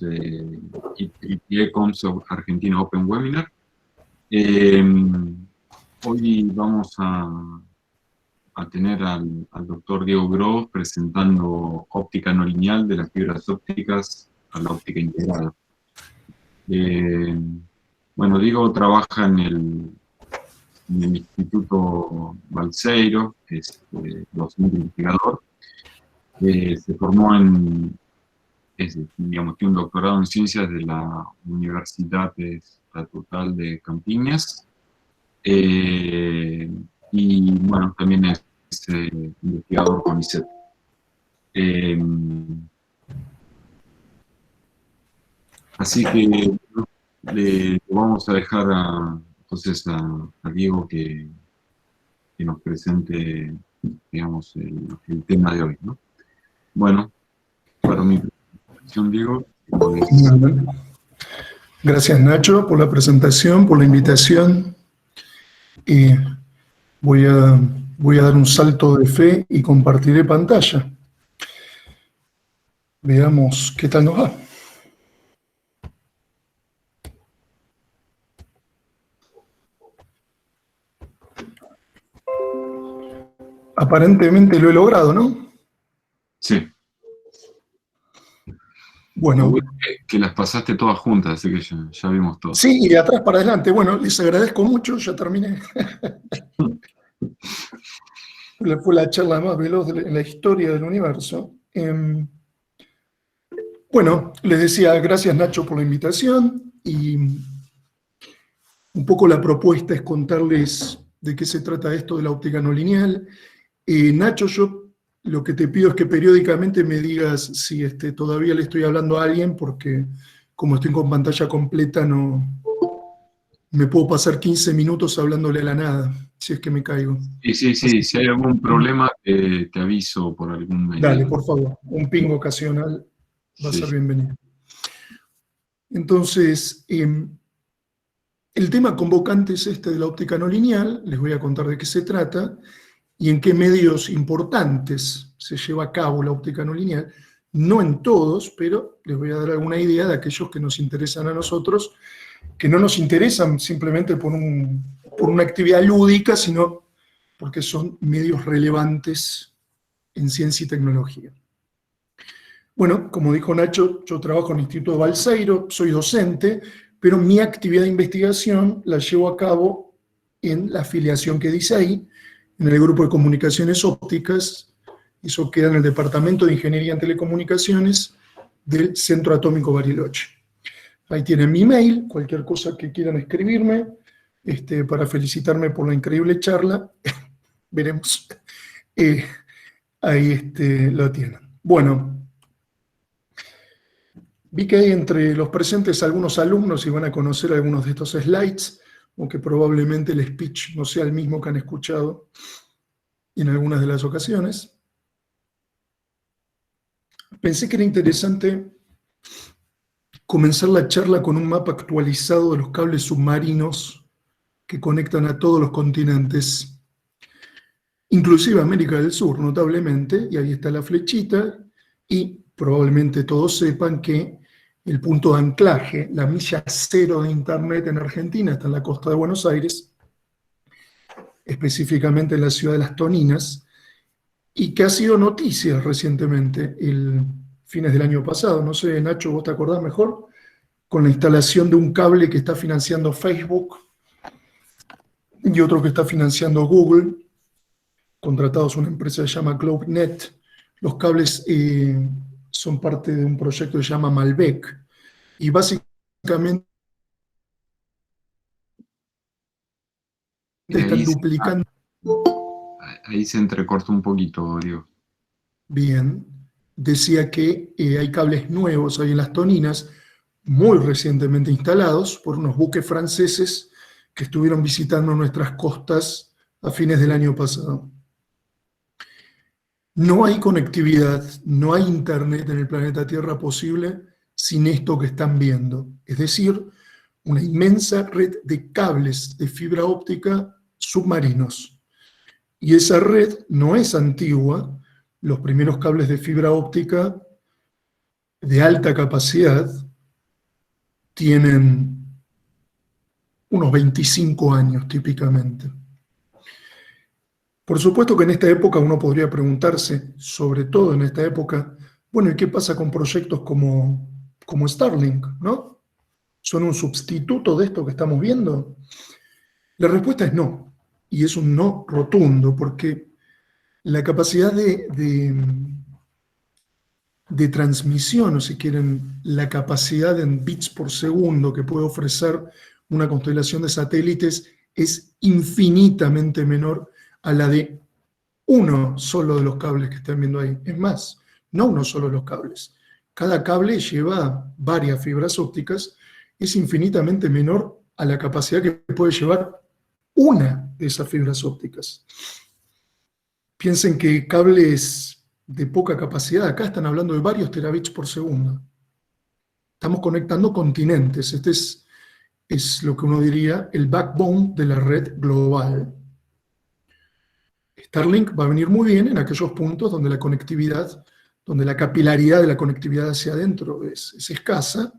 los IPECOMS Argentina Open Webinar. Hoy vamos a tener al doctor Diego Gross presentando óptica no lineal de las fibras ópticas a la óptica integrada. Bueno, Diego trabaja en el Instituto Balseiro, que es docente investigador. Se formó digamos, tiene un doctorado en ciencias de la Universidad Estatal de Campiñas. Y bueno, también es investigador con ICET. Así que le vamos a dejar entonces a Diego que nos presente, digamos, el tema de hoy, ¿no? Bueno, para mi presentación, Diego. Gracias, Nacho, por la presentación, por la invitación. Y voy a dar un salto de fe y compartiré pantalla. Veamos qué tal nos va. Aparentemente lo he logrado, ¿no? Sí. Bueno. Que las pasaste todas juntas, así que ya vimos todo. Sí, y de atrás para adelante. Bueno, les agradezco mucho, ya terminé. Fue la charla más veloz en la historia del universo. Bueno, les decía, gracias Nacho por la invitación, y un poco la propuesta es contarles de qué se trata esto de la óptica no lineal. Nacho, yo lo que te pido es que periódicamente me digas si todavía le estoy hablando a alguien, porque como estoy con pantalla completa no me puedo pasar 15 minutos hablándole a la nada, si es que me caigo. Sí, si hay algún problema te aviso por algún medio. Dale, por favor, un ping ocasional va a ser bienvenido. Entonces, el tema convocante es este de la óptica no lineal, les voy a contar de qué se trata y en qué medios importantes se lleva a cabo la óptica no lineal. No en todos, pero les voy a dar alguna idea de aquellos que nos interesan a nosotros, que no nos interesan simplemente por una actividad lúdica, sino porque son medios relevantes en ciencia y tecnología. Bueno, como dijo Nacho, yo trabajo en el Instituto Balseiro, soy docente, pero mi actividad de investigación la llevo a cabo en la afiliación que dice ahí, en el grupo de comunicaciones ópticas. Eso queda en el Departamento de Ingeniería en Telecomunicaciones del Centro Atómico Bariloche. Ahí tienen mi mail, cualquier cosa que quieran escribirme, para felicitarme por la increíble charla, veremos, ahí lo tienen. Bueno, vi que hay entre los presentes algunos alumnos y van a conocer algunos de estos slides, aunque probablemente el speech no sea el mismo que han escuchado en algunas de las ocasiones. Pensé que era interesante comenzar la charla con un mapa actualizado de los cables submarinos que conectan a todos los continentes, inclusive América del Sur, notablemente, y ahí está la flechita, y probablemente todos sepan que el punto de anclaje, la milla cero de Internet en Argentina, está en la costa de Buenos Aires, específicamente en la ciudad de Las Toninas, y que ha sido noticia recientemente, fines del año pasado. No sé, Nacho, ¿vos te acordás mejor? Con la instalación de un cable que está financiando Facebook y otro que está financiando Google, contratados a una empresa que se llama GlobeNet. Los cables son parte de un proyecto que se llama Malbec, y básicamente están duplicando. Ahí se entrecorta un poquito, Diego. Bien, decía que hay cables nuevos ahí en Las Toninas, muy recientemente instalados por unos buques franceses que estuvieron visitando nuestras costas a fines del año pasado. No hay conectividad, no hay internet en el planeta Tierra posible sin esto que están viendo, es decir, una inmensa red de cables de fibra óptica submarinos. Y esa red no es antigua. Los primeros cables de fibra óptica de alta capacidad tienen unos 25 años típicamente. Por supuesto que en esta época uno podría preguntarse, sobre todo en esta época, bueno, ¿y qué pasa con proyectos como Starlink, ¿no? ¿Son un sustituto de esto que estamos viendo? La respuesta es no, y es un no rotundo, porque la capacidad de transmisión, o si quieren, la capacidad en bits por segundo que puede ofrecer una constelación de satélites es infinitamente menor a la de uno solo de los cables que están viendo ahí. Es más, no uno solo de los cables. Cada cable lleva varias fibras ópticas, es infinitamente menor a la capacidad que puede llevar una de esas fibras ópticas. Piensen que cables de poca capacidad, acá están hablando de varios terabits por segundo. Estamos conectando continentes. Este es lo que uno diría el backbone de la red global. Starlink va a venir muy bien en aquellos puntos donde la conectividad, donde la capilaridad de la conectividad hacia adentro es escasa,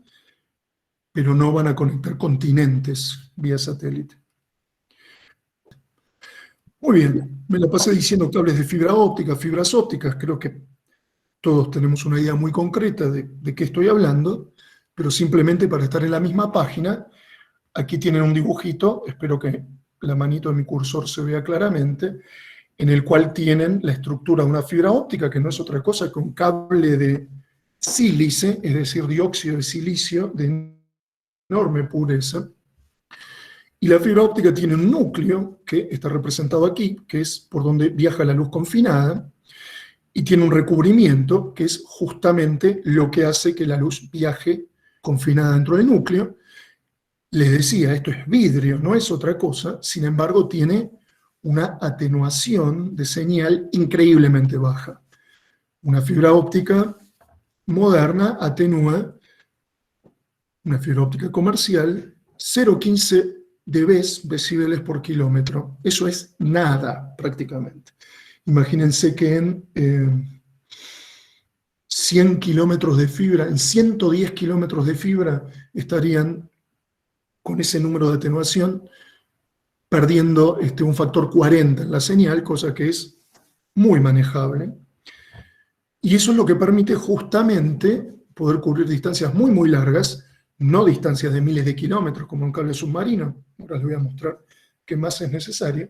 pero no van a conectar continentes vía satélite. Muy bien, me la pasé diciendo cables de fibra óptica, fibras ópticas, creo que todos tenemos una idea muy concreta de qué estoy hablando, pero simplemente para estar en la misma página, aquí tienen un dibujito, espero que la manito de mi cursor se vea claramente, en el cual tienen la estructura de una fibra óptica, que no es otra cosa que un cable de sílice, es decir, dióxido de silicio de enorme pureza. Y la fibra óptica tiene un núcleo, que está representado aquí, que es por donde viaja la luz confinada, y tiene un recubrimiento, que es justamente lo que hace que la luz viaje confinada dentro del núcleo. Les decía, esto es vidrio, no es otra cosa, sin embargo tiene una atenuación de señal increíblemente baja. Una fibra óptica moderna atenúa, una fibra óptica comercial, 0,15 decibeles por kilómetro. Eso es nada, prácticamente. Imagínense que en 100 kilómetros de fibra, en 110 kilómetros de fibra, estarían con ese número de atenuación perdiendo un factor 40 en la señal, cosa que es muy manejable. Y eso es lo que permite justamente poder cubrir distancias muy, muy largas, no distancias de miles de kilómetros como un cable submarino. Ahora les voy a mostrar qué más es necesario.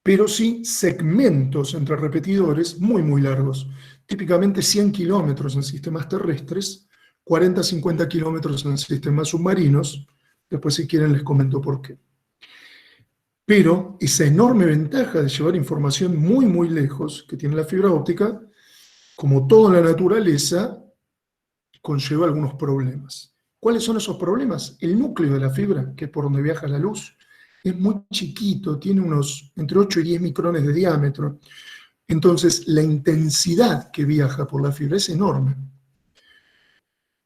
Pero sí segmentos entre repetidores muy, muy largos. Típicamente 100 kilómetros en sistemas terrestres, 40-50 kilómetros en sistemas submarinos. Después, si quieren, les comento por qué. Pero esa enorme ventaja de llevar información muy, muy lejos que tiene la fibra óptica, como todo en la naturaleza, conlleva algunos problemas. ¿Cuáles son esos problemas? El núcleo de la fibra, que es por donde viaja la luz, es muy chiquito, tiene unos entre 8 y 10 micrones de diámetro. Entonces, la intensidad que viaja por la fibra es enorme.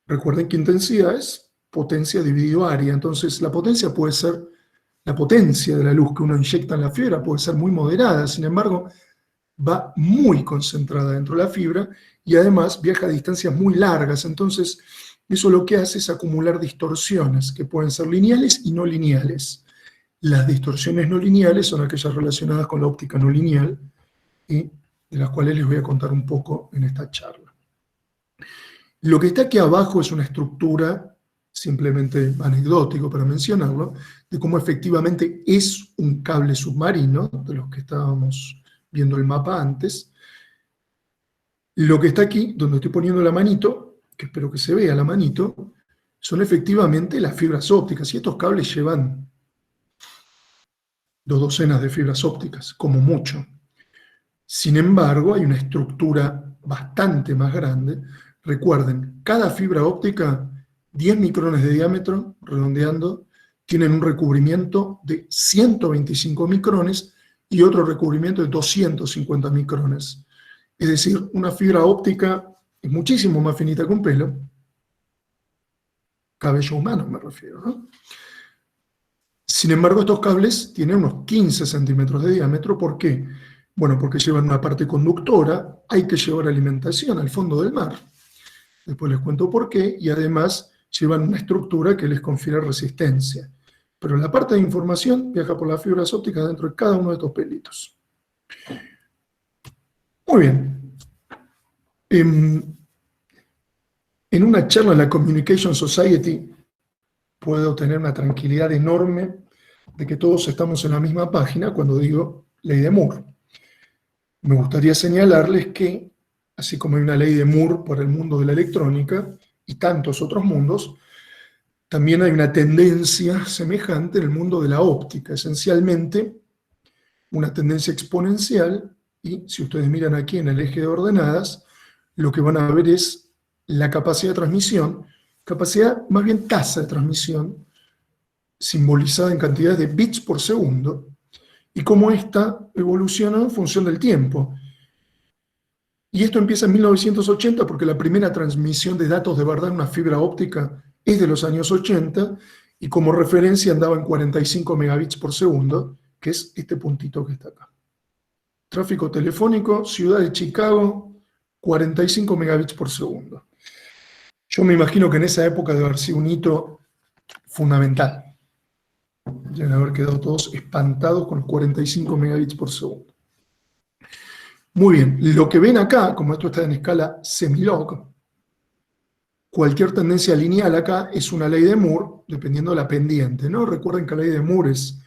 Recuerden que intensidad es potencia dividido área. Entonces, la potencia puede ser, la potencia de la luz que uno inyecta en la fibra puede ser muy moderada, sin embargo, va muy concentrada dentro de la fibra y además viaja a distancias muy largas. Entonces, eso lo que hace es acumular distorsiones que pueden ser lineales y no lineales. Las distorsiones no lineales son aquellas relacionadas con la óptica no lineal y de las cuales les voy a contar un poco en esta charla. Lo que está aquí abajo es una estructura, simplemente anecdótico para mencionarlo, de cómo efectivamente es un cable submarino, de los que estábamos viendo el mapa antes. Lo que está aquí, donde estoy poniendo la manito, que espero que se vea la manito, son efectivamente las fibras ópticas, y estos cables llevan 2 docenas de fibras ópticas, como mucho. Sin embargo, hay una estructura bastante más grande. Recuerden, cada fibra óptica, 10 micrones de diámetro, redondeando, tienen un recubrimiento de 125 micrones y otro recubrimiento de 250 micrones. Es decir, una fibra óptica es muchísimo más finita que un pelo. Cabello humano me refiero, ¿no? Sin embargo, estos cables tienen unos 15 centímetros de diámetro. ¿Por qué? Bueno, porque llevan una parte conductora, hay que llevar alimentación al fondo del mar. después les cuento por qué, y además llevan una estructura que les confiere resistencia. Pero la parte de información viaja por las fibras ópticas dentro de cada uno de estos pelitos. Muy bien. En una charla en la Communication Society puedo tener una tranquilidad enorme de que todos estamos en la misma página cuando digo ley de Moore. Me gustaría señalarles que, así como hay una ley de Moore para el mundo de la electrónica y tantos otros mundos, también hay una tendencia semejante en el mundo de la óptica, esencialmente una tendencia exponencial, y si ustedes miran aquí en el eje de ordenadas, lo que van a ver es la capacidad de transmisión, capacidad, más bien tasa de transmisión, simbolizada en cantidad de bits por segundo, y cómo esta evoluciona en función del tiempo. Y esto empieza en 1980 porque la primera transmisión de datos de verdad en una fibra óptica es de los años 80, y como referencia andaba en 45 megabits por segundo, que es este puntito que está acá. Tráfico telefónico, ciudad de Chicago, 45 megabits por segundo. Yo me imagino que en esa época debe haber sido un hito fundamental. Deben haber quedado todos espantados con los 45 megabits por segundo. Muy bien, lo que ven acá, como esto está en escala semilog, cualquier tendencia lineal acá es una ley de Moore, dependiendo de la pendiente, ¿no? Recuerden que la ley de Moore es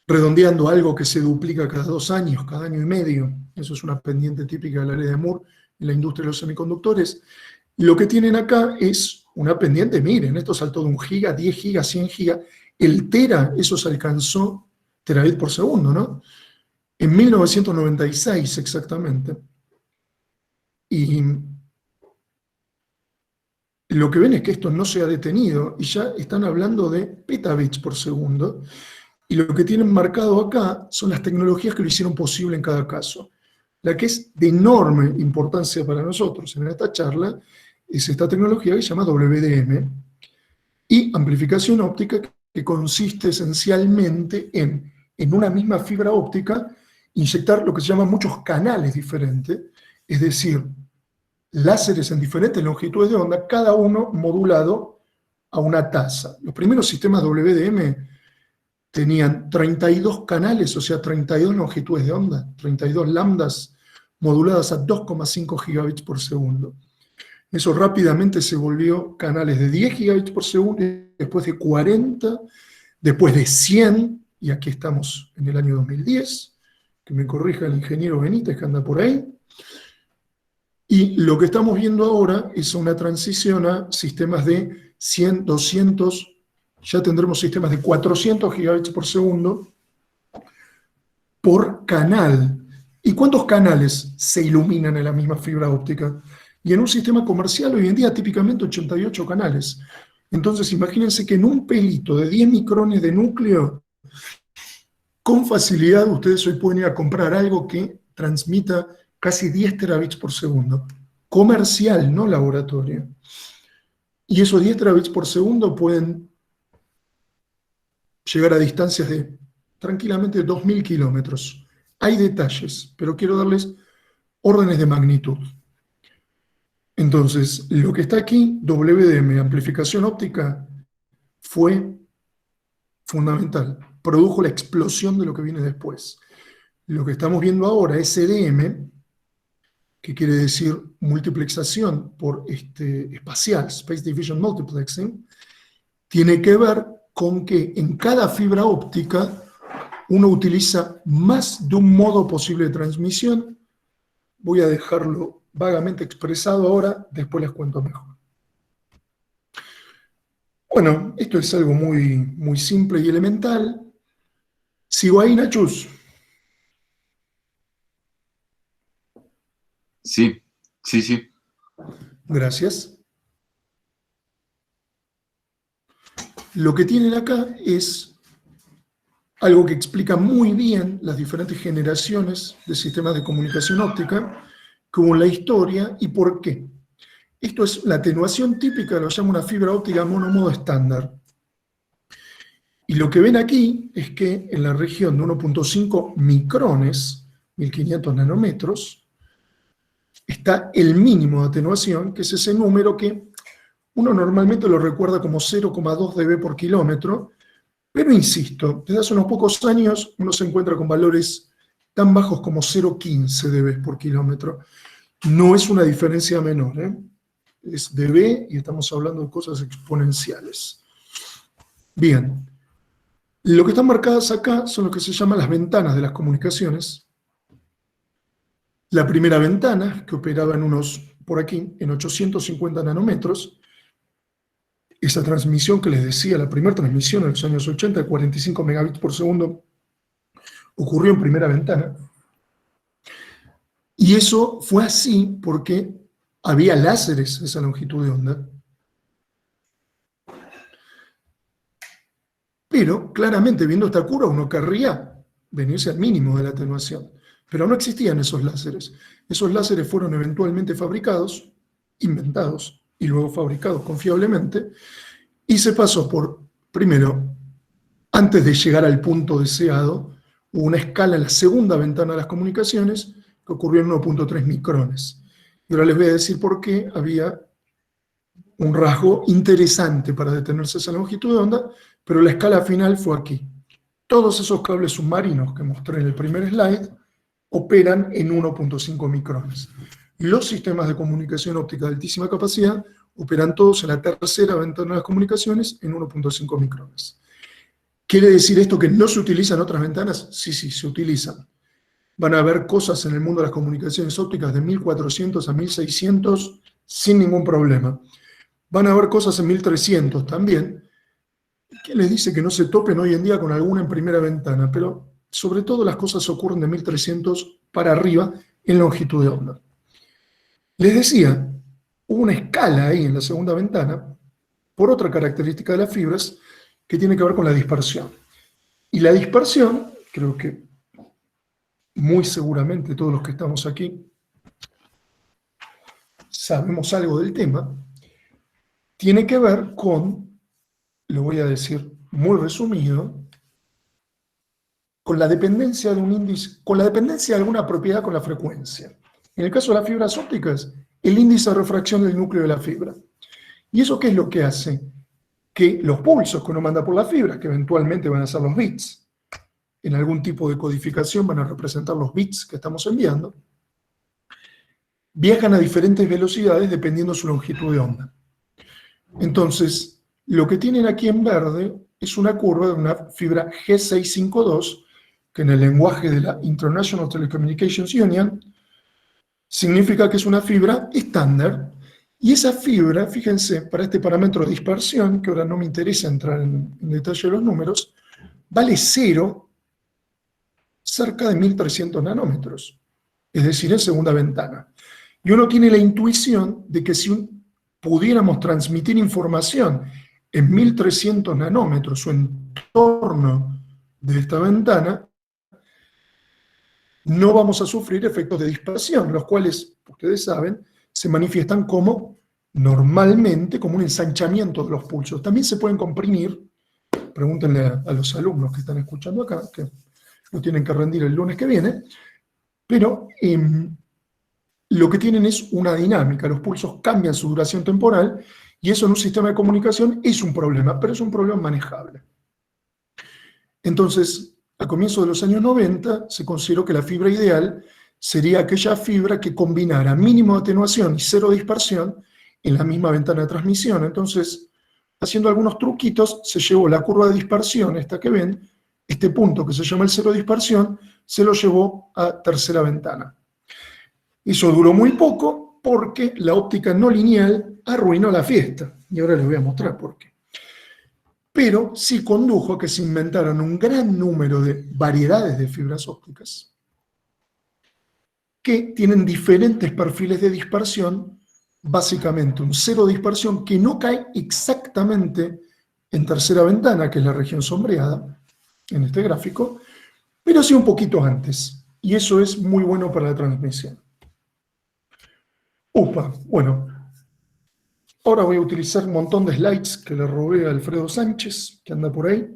redondeando algo que se duplica cada 2 años, cada año y medio. Eso es una pendiente típica de la ley de Moore en la industria de los semiconductores. Lo que tienen acá es una pendiente, miren, esto saltó de 1 giga, 10 gigas, 100 gigas, el tera, eso se alcanzó terabit por segundo, ¿no? En 1996 exactamente. Y lo que ven es que esto no se ha detenido y ya están hablando de petabits por segundo. Y lo que tienen marcado acá son las tecnologías que lo hicieron posible en cada caso. La que es de enorme importancia para nosotros en esta charla es esta tecnología que se llama WDM y amplificación óptica, que consiste esencialmente en una misma fibra óptica inyectar lo que se llaman muchos canales diferentes, es decir, láseres en diferentes longitudes de onda, cada uno modulado a una tasa. Los primeros sistemas WDM tenían 32 canales, o sea, 32 longitudes de onda, 32 lambdas moduladas a 2,5 gigabits por segundo. Eso rápidamente se volvió canales de 10 gigabits por segundo, después de 40, después de 100, y aquí estamos en el año 2010, que me corrija el ingeniero Benítez que anda por ahí. Y lo que estamos viendo ahora es una transición a sistemas de 100, 200, ya tendremos sistemas de 400 gigabits por segundo por canal. ¿Y cuántos canales se iluminan en la misma fibra óptica? Y en un sistema comercial hoy en día típicamente 88 canales. Entonces imagínense que en un pelito de 10 micrones de núcleo, con facilidad ustedes hoy pueden ir a comprar algo que transmita casi 10 terabits por segundo. Comercial, no laboratorio. Y esos 10 terabits por segundo pueden llegar a distancias de tranquilamente 2.000 kilómetros. Hay detalles, pero quiero darles órdenes de magnitud. Entonces, lo que está aquí, WDM, amplificación óptica, fue fundamental. Produjo la explosión de lo que viene después. Lo que estamos viendo ahora, SDM, que quiere decir multiplexación por espacial, Space Division Multiplexing, tiene que ver con que en cada fibra óptica uno utiliza más de un modo posible de transmisión. Voy a dejarlo vagamente expresado ahora, después les cuento mejor. Bueno, esto es algo muy, muy simple y elemental. ¿Sigo ahí, Nachus? Sí, sí, sí. Gracias. Lo que tienen acá es algo que explica muy bien las diferentes generaciones de sistemas de comunicación óptica, como la historia y por qué. Esto es la atenuación típica, lo llamo una fibra óptica monomodo estándar. Y lo que ven aquí es que en la región de 1.5 micrones, 1500 nanómetros, está el mínimo de atenuación, que es ese número que uno normalmente lo recuerda como 0,2 dB por kilómetro, pero insisto, desde hace unos pocos años uno se encuentra con valores tan bajos como 0,15 dB por kilómetro. No es una diferencia menor, ¿eh? Es dB y estamos hablando de cosas exponenciales. Bien, lo que están marcadas acá son lo que se llaman las ventanas de las comunicaciones. La primera ventana, que operaba en por aquí, en 850 nanómetros, esa transmisión que les decía, la primera transmisión en los años 80 de 45 megabits por segundo, ocurrió en primera ventana. Y eso fue así porque había láseres de esa longitud de onda. Pero claramente, viendo esta curva, uno querría venirse al mínimo de la atenuación. Pero no existían esos láseres. Esos láseres fueron eventualmente fabricados, inventados y luego fabricados confiablemente, y se pasó por, primero, antes de llegar al punto deseado, hubo una escala en la segunda ventana de las comunicaciones que ocurrió en 1.3 micrones. Y ahora les voy a decir por qué había un rasgo interesante para detenerse esa longitud de onda, pero la escala final fue aquí. Todos esos cables submarinos que mostré en el primer slide operan en 1.5 micrones. Los sistemas de comunicación óptica de altísima capacidad operan todos en la tercera ventana de las comunicaciones en 1.5 micrones. ¿Quiere decir esto que no se utilizan otras ventanas? Sí, sí, se utilizan. Van a haber cosas en el mundo de las comunicaciones ópticas de 1400 a 1600 sin ningún problema. Van a haber cosas en 1300 también. ¿Quién les dice que no se topen hoy en día con alguna en primera ventana? Pero sobre todo las cosas ocurren de 1300 para arriba en longitud de onda. Les decía, hubo una escala ahí en la segunda ventana por otra característica de las fibras que tiene que ver con la dispersión. Y la dispersión, creo que muy seguramente todos los que estamos aquí sabemos algo del tema, tiene que ver con, lo voy a decir muy resumido, con la dependencia de un índice, con la dependencia de alguna propiedad con la frecuencia. En el caso de las fibras ópticas, el índice de refracción del núcleo de la fibra. ¿Y eso qué es lo que hace? Que los pulsos que uno manda por las fibras, que eventualmente van a ser los bits, en algún tipo de codificación van a representar los bits que estamos enviando, viajan a diferentes velocidades dependiendo de su longitud de onda. Entonces, lo que tienen aquí en verde es una curva de una fibra G652, que en el lenguaje de la International Telecommunications Union significa que es una fibra estándar, y esa fibra, fíjense, para este parámetro de dispersión, que ahora no me interesa entrar en detalle de los números, vale 0 cerca de 1300 nanómetros, es decir, en segunda ventana. Y uno tiene la intuición de que si pudiéramos transmitir información en 1300 nanómetros o en torno de esta ventana, no vamos a sufrir efectos de dispersión, los cuales, ustedes saben, se manifiestan como, normalmente, como un ensanchamiento de los pulsos. También se pueden comprimir, pregúntenle a los alumnos que están escuchando acá, que lo tienen que rendir el lunes que viene, pero lo que tienen es una dinámica, los pulsos cambian su duración temporal, y eso en un sistema de comunicación es un problema, pero es un problema manejable. Entonces, a comienzos de los años 90, se consideró que la fibra ideal sería aquella fibra que combinara mínimo de atenuación y cero dispersión en la misma ventana de transmisión. Entonces, haciendo algunos truquitos, se llevó la curva de dispersión, esta que ven, este punto que se llama el cero dispersión, se lo llevó a tercera ventana. Eso duró muy poco porque la óptica no lineal arruinó la fiesta. Y ahora les voy a mostrar por qué. Pero sí condujo a que se inventaran un gran número de variedades de fibras ópticas que tienen diferentes perfiles de dispersión, básicamente un cero dispersión que no cae exactamente en tercera ventana, que es la región sombreada, en este gráfico, pero sí un poquito antes, y eso es muy bueno para la transmisión. Bueno, ahora voy a utilizar un montón de slides que le robé a Alfredo Sánchez, que anda por ahí,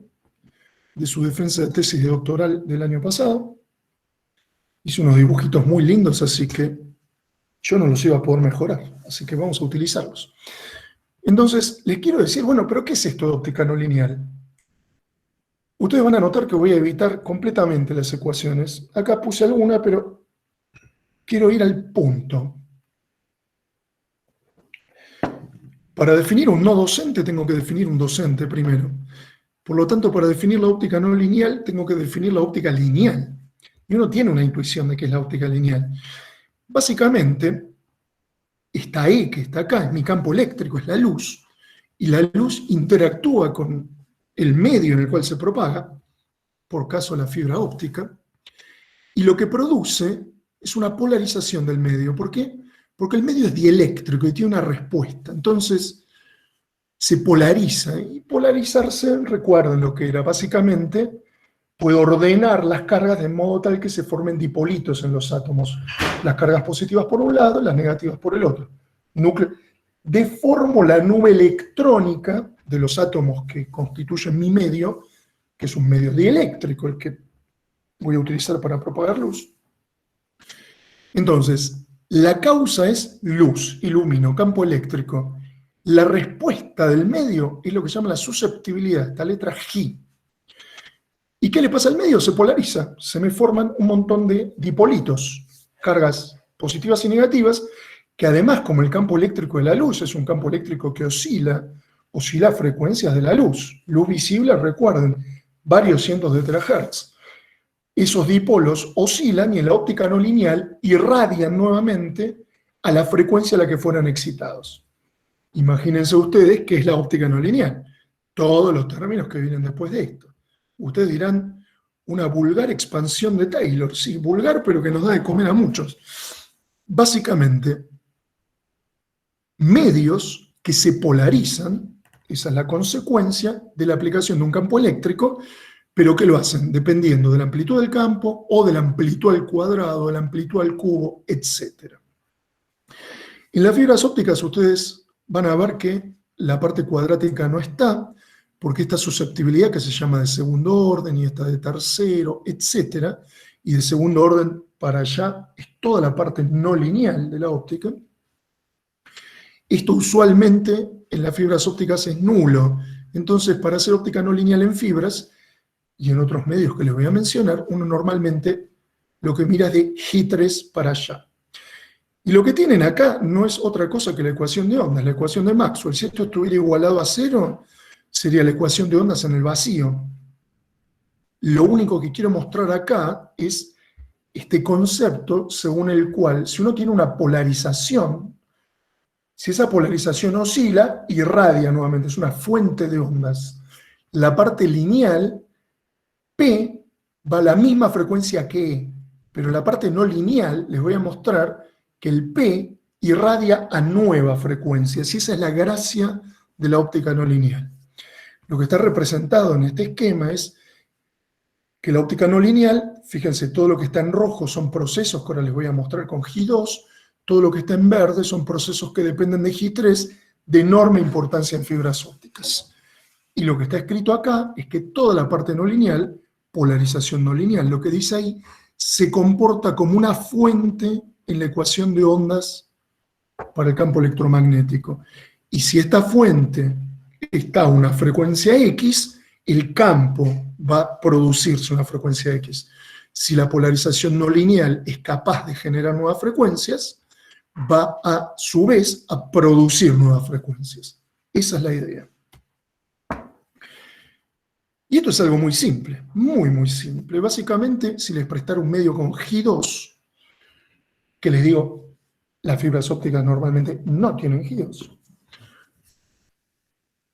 de su defensa de tesis de doctoral del año pasado. Hice unos dibujitos muy lindos, así que yo no los iba a poder mejorar, así que vamos a utilizarlos. Entonces, les quiero decir, bueno, pero ¿qué es esto de óptica no lineal? Ustedes van a notar que voy a evitar completamente las ecuaciones. Acá puse alguna, pero quiero ir al punto. Para definir un no docente, tengo que definir un docente primero. Por lo tanto, para definir la óptica no lineal, tengo que definir la óptica lineal. Y uno tiene una intuición de qué es la óptica lineal. Básicamente, esta E que está acá es mi campo eléctrico, es la luz. Y la luz interactúa con el medio en el cual se propaga, por caso la fibra óptica, y lo que produce es una polarización del medio. ¿Por qué? Porque el medio es dieléctrico y tiene una respuesta. Entonces, se polariza. Y polarizarse, recuerden lo que era, básicamente puedo ordenar las cargas de modo tal que se formen dipolitos en los átomos. Las cargas positivas por un lado, las negativas por el otro. Deformo la nube electrónica de los átomos que constituyen mi medio, que es un medio dieléctrico, el que voy a utilizar para propagar luz. Entonces, la causa es luz, ilumino, campo eléctrico. La respuesta del medio es lo que se llama la susceptibilidad, esta letra G. ¿Y qué le pasa al medio? Se polariza, se me forman un montón de dipolitos, cargas positivas y negativas, que además, como el campo eléctrico de la luz es un campo eléctrico que oscila a frecuencias de la luz. Luz visible, recuerden, varios cientos de terahertz. Esos dipolos oscilan y en la óptica no lineal irradian nuevamente a la frecuencia a la que fueran excitados. Imagínense ustedes qué es la óptica no lineal. Todos los términos que vienen después de esto. Ustedes dirán, una vulgar expansión de Taylor. Sí, vulgar, pero que nos da de comer a muchos. Básicamente, medios que se polarizan, esa es la consecuencia de la aplicación de un campo eléctrico, pero que lo hacen dependiendo de la amplitud del campo o de la amplitud al cuadrado, de la amplitud al cubo, etc. En las fibras ópticas ustedes van a ver que la parte cuadrática no está, porque esta susceptibilidad que se llama de segundo orden y esta de tercero, etc., y de segundo orden para allá es toda la parte no lineal de la óptica. Esto usualmente en las fibras ópticas es nulo. Entonces, para hacer óptica no lineal en fibras, y en otros medios que les voy a mencionar, uno normalmente lo que mira es de G3 para allá. Y lo que tienen acá no es otra cosa que la ecuación de ondas, la ecuación de Maxwell. Si esto estuviera igualado a cero, sería la ecuación de ondas en el vacío. Lo único que quiero mostrar acá es este concepto según el cual, si uno tiene una polarización, si esa polarización oscila, irradia nuevamente, es una fuente de ondas. La parte lineal, P, va a la misma frecuencia que E, pero en la parte no lineal les voy a mostrar que el P irradia a nueva frecuencia, y esa es la gracia de la óptica no lineal. Lo que está representado en este esquema es que la óptica no lineal, fíjense, todo lo que está en rojo son procesos que ahora les voy a mostrar con G2, todo lo que está en verde son procesos que dependen de G3 de enorme importancia en fibras ópticas. Y lo que está escrito acá es que toda la parte no lineal, polarización no lineal, lo que dice ahí, se comporta como una fuente en la ecuación de ondas para el campo electromagnético. Y si esta fuente está a una frecuencia X, el campo va a producirse una frecuencia X. Si la polarización no lineal es capaz de generar nuevas frecuencias, va a su vez a producir nuevas frecuencias. Esa es la idea. Y esto es algo muy simple, muy, muy simple. Básicamente, si les prestara un medio con G2, que les digo, las fibras ópticas normalmente no tienen G2.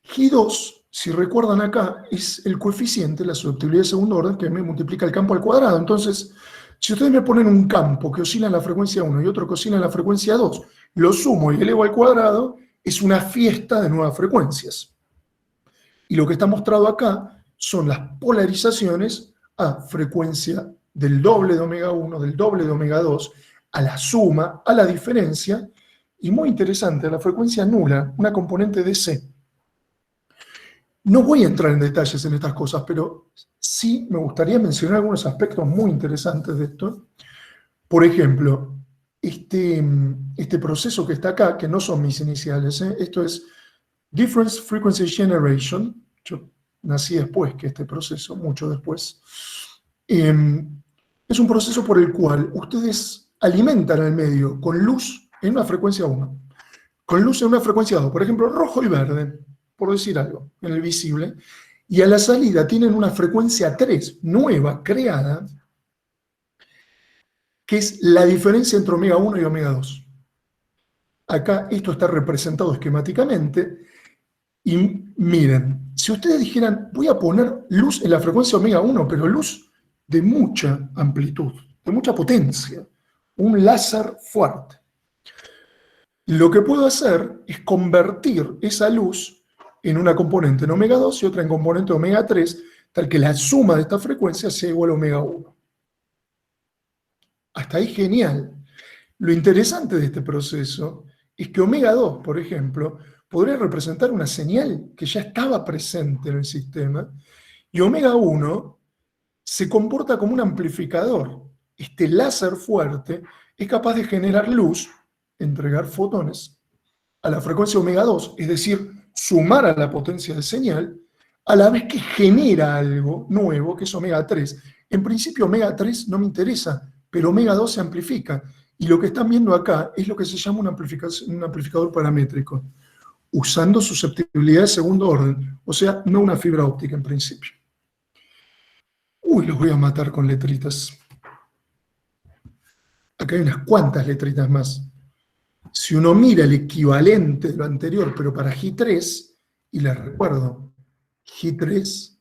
G2, si recuerdan acá, es el coeficiente, la susceptibilidad de segundo orden, que me multiplica el campo al cuadrado. Entonces, si ustedes me ponen un campo que oscila en la frecuencia 1 y otro que oscila en la frecuencia 2, lo sumo y elevo al cuadrado, es una fiesta de nuevas frecuencias. Y lo que está mostrado acá son las polarizaciones a frecuencia del doble de omega 1, del doble de omega 2, a la suma, a la diferencia, y muy interesante, a la frecuencia nula, una componente de C. No voy a entrar en detalles en estas cosas, pero sí me gustaría mencionar algunos aspectos muy interesantes de esto. Por ejemplo, este proceso que está acá, que no son mis iniciales, esto es Difference Frequency Generation. Yo nací después que este proceso, mucho después. Es un proceso por el cual ustedes alimentan al medio con luz en una frecuencia 1, con luz en una frecuencia 2, por ejemplo, rojo y verde, por decir algo, en el visible, y a la salida tienen una frecuencia 3, nueva, creada, que es la diferencia entre omega 1 y omega 2. Acá esto está representado esquemáticamente, y miren, si ustedes dijeran, voy a poner luz en la frecuencia omega 1, pero luz de mucha amplitud, de mucha potencia, un láser fuerte. Lo que puedo hacer es convertir esa luz en una componente en omega 2 y otra en componente omega 3, tal que la suma de esta frecuencia sea igual a omega 1. Hasta ahí genial. Lo interesante de este proceso es que omega 2, por ejemplo, podría representar una señal que ya estaba presente en el sistema, y omega 1 se comporta como un amplificador. Este láser fuerte es capaz de generar luz, entregar fotones a la frecuencia omega 2, es decir, sumar a la potencia de señal, a la vez que genera algo nuevo, que es omega 3. En principio omega 3 no me interesa, pero omega 2 se amplifica. Y lo que están viendo acá es lo que se llama un amplificador paramétrico, usando susceptibilidad de segundo orden, o sea, no una fibra óptica en principio. Uy, los voy a matar con letritas. Acá hay unas cuantas letritas más. Si uno mira el equivalente de lo anterior, pero para G3, y les recuerdo, G3 es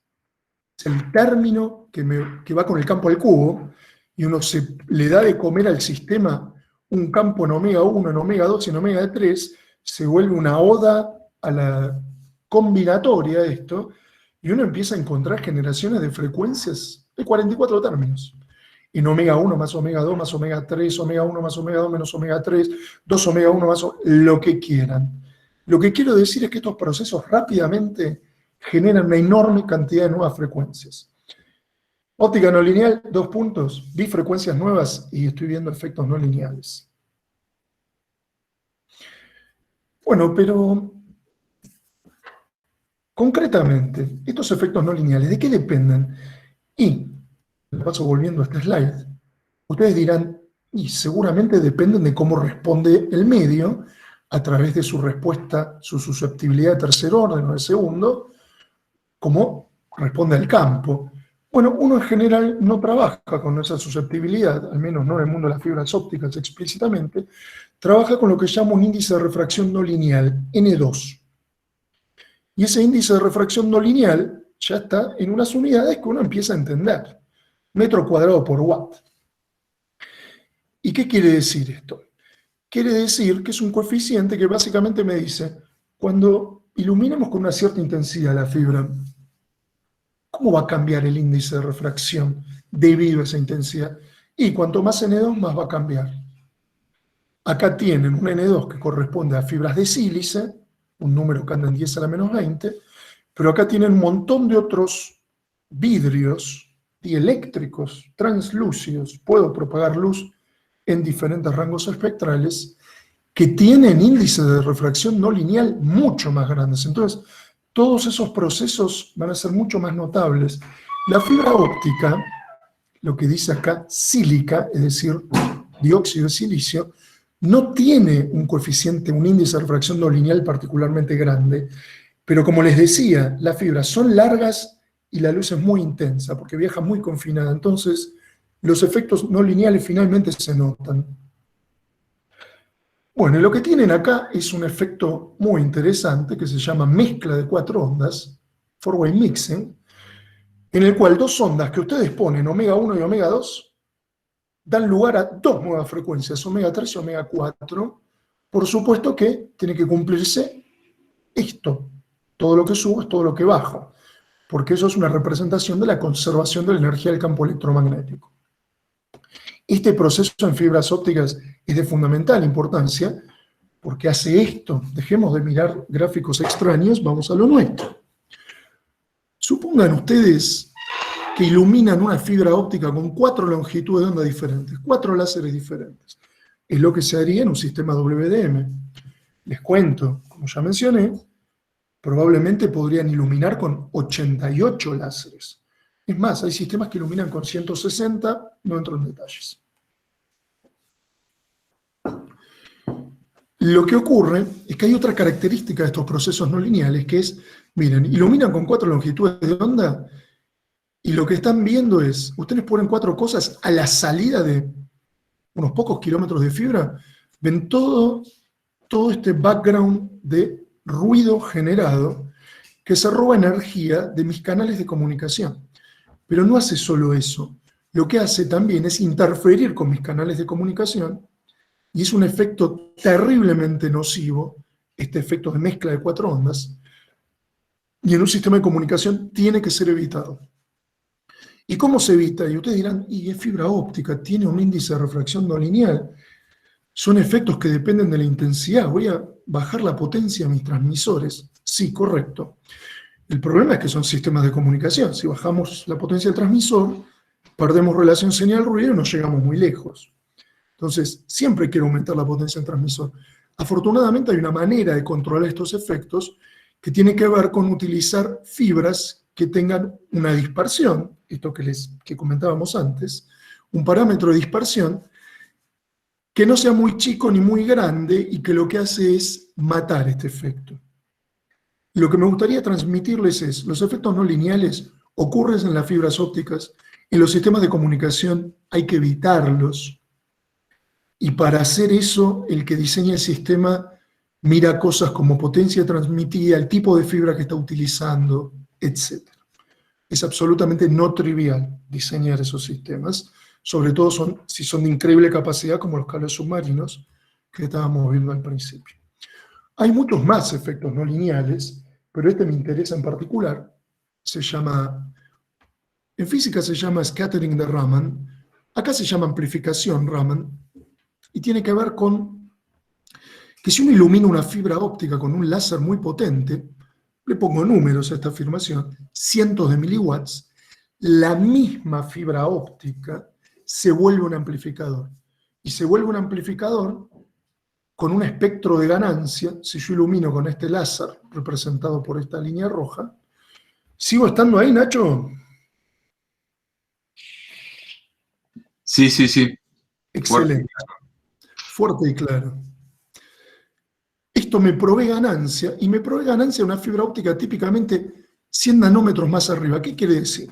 el término que va con el campo al cubo, y uno le da de comer al sistema un campo en omega 1, en omega 2 y en omega 3, se vuelve una oda a la combinatoria de esto, y uno empieza a encontrar generaciones de frecuencias de 44 términos. En omega 1 más omega 2 más omega 3, omega 1 más omega 2 menos omega 3, 2 omega 1 más lo que quieran. Lo que quiero decir es que estos procesos rápidamente generan una enorme cantidad de nuevas frecuencias. Óptica no lineal, 2 puntos, vi frecuencias nuevas y estoy viendo efectos no lineales. Bueno, pero concretamente, estos efectos no lineales, ¿de qué dependen? Y, me paso volviendo a este slide, ustedes dirán, y seguramente dependen de cómo responde el medio a través de su respuesta, su susceptibilidad de tercer orden o de segundo, cómo responde al campo. Bueno, uno en general no trabaja con esa susceptibilidad, al menos no en el mundo de las fibras ópticas explícitamente, trabaja con lo que llama un índice de refracción no lineal, N2. Y ese índice de refracción no lineal ya está en unas unidades que uno empieza a entender. Metro cuadrado por watt. ¿Y qué quiere decir esto? Quiere decir que es un coeficiente que básicamente me dice, cuando iluminemos con una cierta intensidad la fibra, ¿cómo va a cambiar el índice de refracción debido a esa intensidad? Y cuanto más N2, más va a cambiar. Acá tienen un N2 que corresponde a fibras de sílice, un número que anda en 10 a la menos 20, pero acá tienen un montón de otros vidrios dieléctricos, translúcidos, puedo propagar luz en diferentes rangos espectrales, que tienen índices de refracción no lineal mucho más grandes. Entonces, todos esos procesos van a ser mucho más notables. La fibra óptica, lo que dice acá sílica, es decir, dióxido de silicio, no tiene un coeficiente, un índice de refracción no lineal particularmente grande, pero como les decía, las fibras son largas y la luz es muy intensa, porque viaja muy confinada, entonces los efectos no lineales finalmente se notan. Bueno, y lo que tienen acá es un efecto muy interesante que se llama mezcla de 4 ondas, four-way mixing, en el cual 2 ondas que ustedes ponen, omega 1 y omega 2, dan lugar a 2 nuevas frecuencias, omega 3 y omega 4. Por supuesto que tiene que cumplirse esto. Todo lo que subo es todo lo que bajo, porque eso es una representación de la conservación de la energía del campo electromagnético. Este proceso en fibras ópticas es de fundamental importancia, porque hace esto. Dejemos de mirar gráficos extraños, vamos a lo nuestro. Supongan ustedes que iluminan una fibra óptica con 4 longitudes de onda diferentes, 4 láseres diferentes. es lo que se haría en un sistema WDM. Les cuento, como ya mencioné, probablemente podrían iluminar con 88 láseres. Es más, hay sistemas que iluminan con 160, no entro en detalles. Lo que ocurre es que hay otra característica de estos procesos no lineales, que es, miren, iluminan con 4 longitudes de onda, y lo que están viendo es, ustedes ponen 4 cosas a la salida de unos pocos kilómetros de fibra, ven todo este background de ruido generado que se roba energía de mis canales de comunicación. Pero no hace solo eso. Lo que hace también es interferir con mis canales de comunicación, y es un efecto terriblemente nocivo, este efecto de mezcla de 4 ondas, y en un sistema de comunicación tiene que ser evitado. ¿Y cómo se evita? Y ustedes dirán, y es fibra óptica, tiene un índice de refracción no lineal, son efectos que dependen de la intensidad, voy a bajar la potencia de mis transmisores. Sí, correcto. El problema es que son sistemas de comunicación, si bajamos la potencia del transmisor, perdemos relación señal-ruido y no llegamos muy lejos. Entonces, siempre quiero aumentar la potencia del transmisor. Afortunadamente hay una manera de controlar estos efectos que tiene que ver con utilizar fibras que tengan una dispersión, esto que comentábamos antes, un parámetro de dispersión que no sea muy chico ni muy grande y que lo que hace es matar este efecto. Lo que me gustaría transmitirles es, los efectos no lineales ocurren en las fibras ópticas, en los sistemas de comunicación hay que evitarlos, y para hacer eso, el que diseña el sistema mira cosas como potencia transmitida, el tipo de fibra que está utilizando, etc. Es absolutamente no trivial diseñar esos sistemas, sobre todo si son de increíble capacidad, como los cables submarinos que estábamos viendo al principio. Hay muchos más efectos no lineales, pero este me interesa en particular. En física se llama scattering de Raman, acá se llama amplificación Raman, y tiene que ver con que si uno ilumina una fibra óptica con un láser muy potente, le pongo números a esta afirmación, cientos de miliwatts, la misma fibra óptica se vuelve un amplificador. Y se vuelve un amplificador con un espectro de ganancia. Si yo ilumino con este láser, representado por esta línea roja, ¿sigo estando ahí, Nacho? Sí, sí, sí. Excelente. Fuerte y claro. Esto me provee ganancia, y me provee ganancia una fibra óptica típicamente 100 nanómetros más arriba. ¿Qué quiere decir?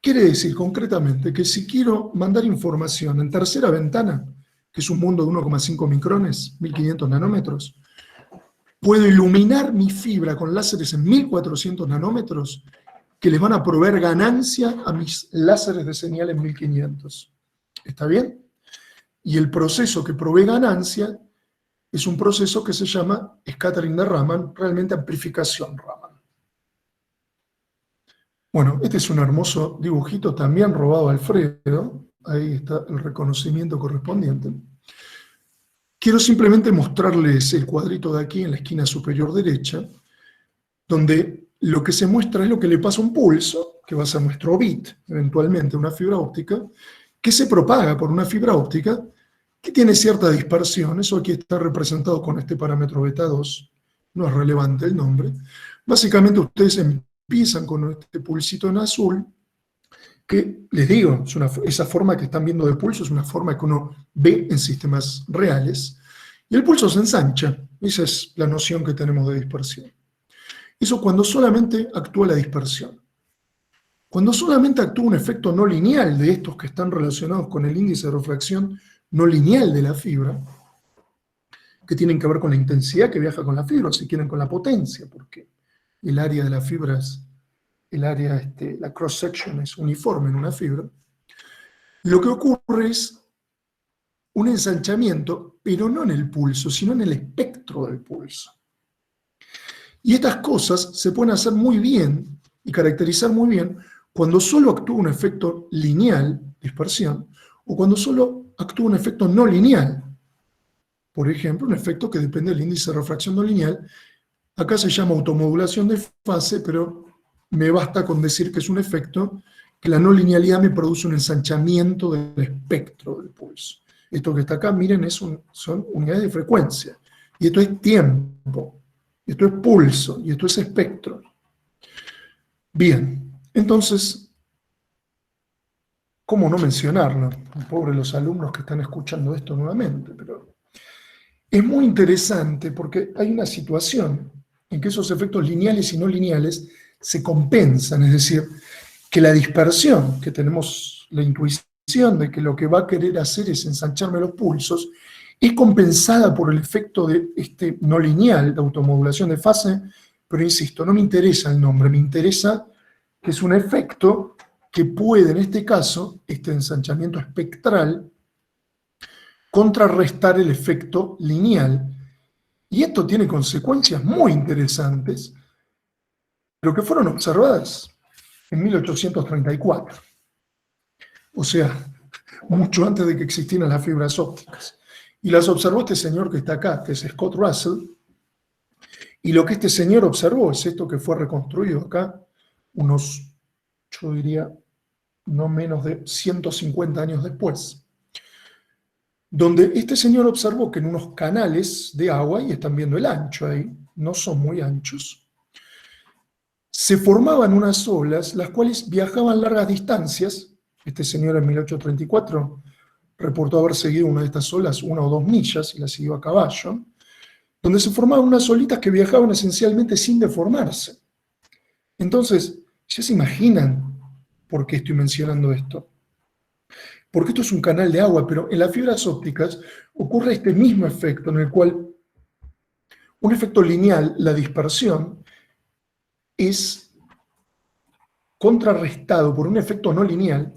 Quiere decir concretamente que si quiero mandar información en tercera ventana, que es un mundo de 1,5 micrones, 1500 nanómetros, puedo iluminar mi fibra con láseres en 1400 nanómetros que les van a proveer ganancia a mis láseres de señal en 1500. ¿Está bien? Y el proceso que provee ganancia es un proceso que se llama scattering de Raman, realmente amplificación Raman. Bueno, este es un hermoso dibujito también robado a Alfredo. Ahí está el reconocimiento correspondiente. Quiero simplemente mostrarles el cuadrito de aquí en la esquina superior derecha, donde lo que se muestra es lo que le pasa a un pulso, que va a ser nuestro bit, eventualmente una fibra óptica, que se propaga por una fibra óptica que tiene cierta dispersión. Eso aquí está representado con este parámetro beta 2, no es relevante el nombre. Básicamente ustedes empiezan con este pulsito en azul, que les digo, esa forma que están viendo de pulso es una forma que uno ve en sistemas reales, y el pulso se ensancha. Esa es la noción que tenemos de dispersión. Eso cuando solamente actúa la dispersión. Cuando solamente actúa un efecto no lineal de estos que están relacionados con el índice de refracción no lineal de la fibra, que tienen que ver con la intensidad que viaja con la fibra, o si quieren con la potencia, porque el área de la fibra es, la cross-section es uniforme en una fibra. Lo que ocurre es un ensanchamiento, pero no en el pulso, sino en el espectro del pulso. Y estas cosas se pueden hacer muy bien y caracterizar muy bien cuando solo actúa un efecto lineal, dispersión, o cuando solo actúa un efecto no lineal. Por ejemplo, un efecto que depende del índice de refracción no lineal. Acá se llama automodulación de fase, pero me basta con decir que es un efecto que la no linealidad me produce un ensanchamiento del espectro del pulso. Esto que está acá, miren, son unidades de frecuencia. Y esto es tiempo, y esto es pulso, y esto es espectro. Bien, entonces, ¿cómo no mencionarlo? Pobre los alumnos que están escuchando esto nuevamente, pero es muy interesante porque hay una situación en que esos efectos lineales y no lineales se compensan, es decir, que la dispersión, que tenemos la intuición de que lo que va a querer hacer es ensancharme los pulsos, es compensada por el efecto de este no lineal de automodulación de fase, pero insisto, no me interesa el nombre, me interesa que es un efecto que puede, en este caso, este ensanchamiento espectral, contrarrestar el efecto lineal. Y esto tiene consecuencias muy interesantes, pero que fueron observadas en 1834. O sea, mucho antes de que existieran las fibras ópticas. Y las observó este señor que está acá, que es Scott Russell, y lo que este señor observó es esto que fue reconstruido acá, unos, yo diría, no menos de 150 años después, donde este señor observó que en unos canales de agua, y están viendo el ancho ahí, no son muy anchos, se formaban unas olas, las cuales viajaban largas distancias. Este señor en 1834 reportó haber seguido una de estas olas 1 o 2 millas, y la siguió a caballo, donde se formaban unas olitas que viajaban esencialmente sin deformarse. Entonces, ¿ya se imaginan por qué estoy mencionando esto? Porque esto es un canal de agua, pero en las fibras ópticas ocurre este mismo efecto, en el cual un efecto lineal, la dispersión, es contrarrestado por un efecto no lineal,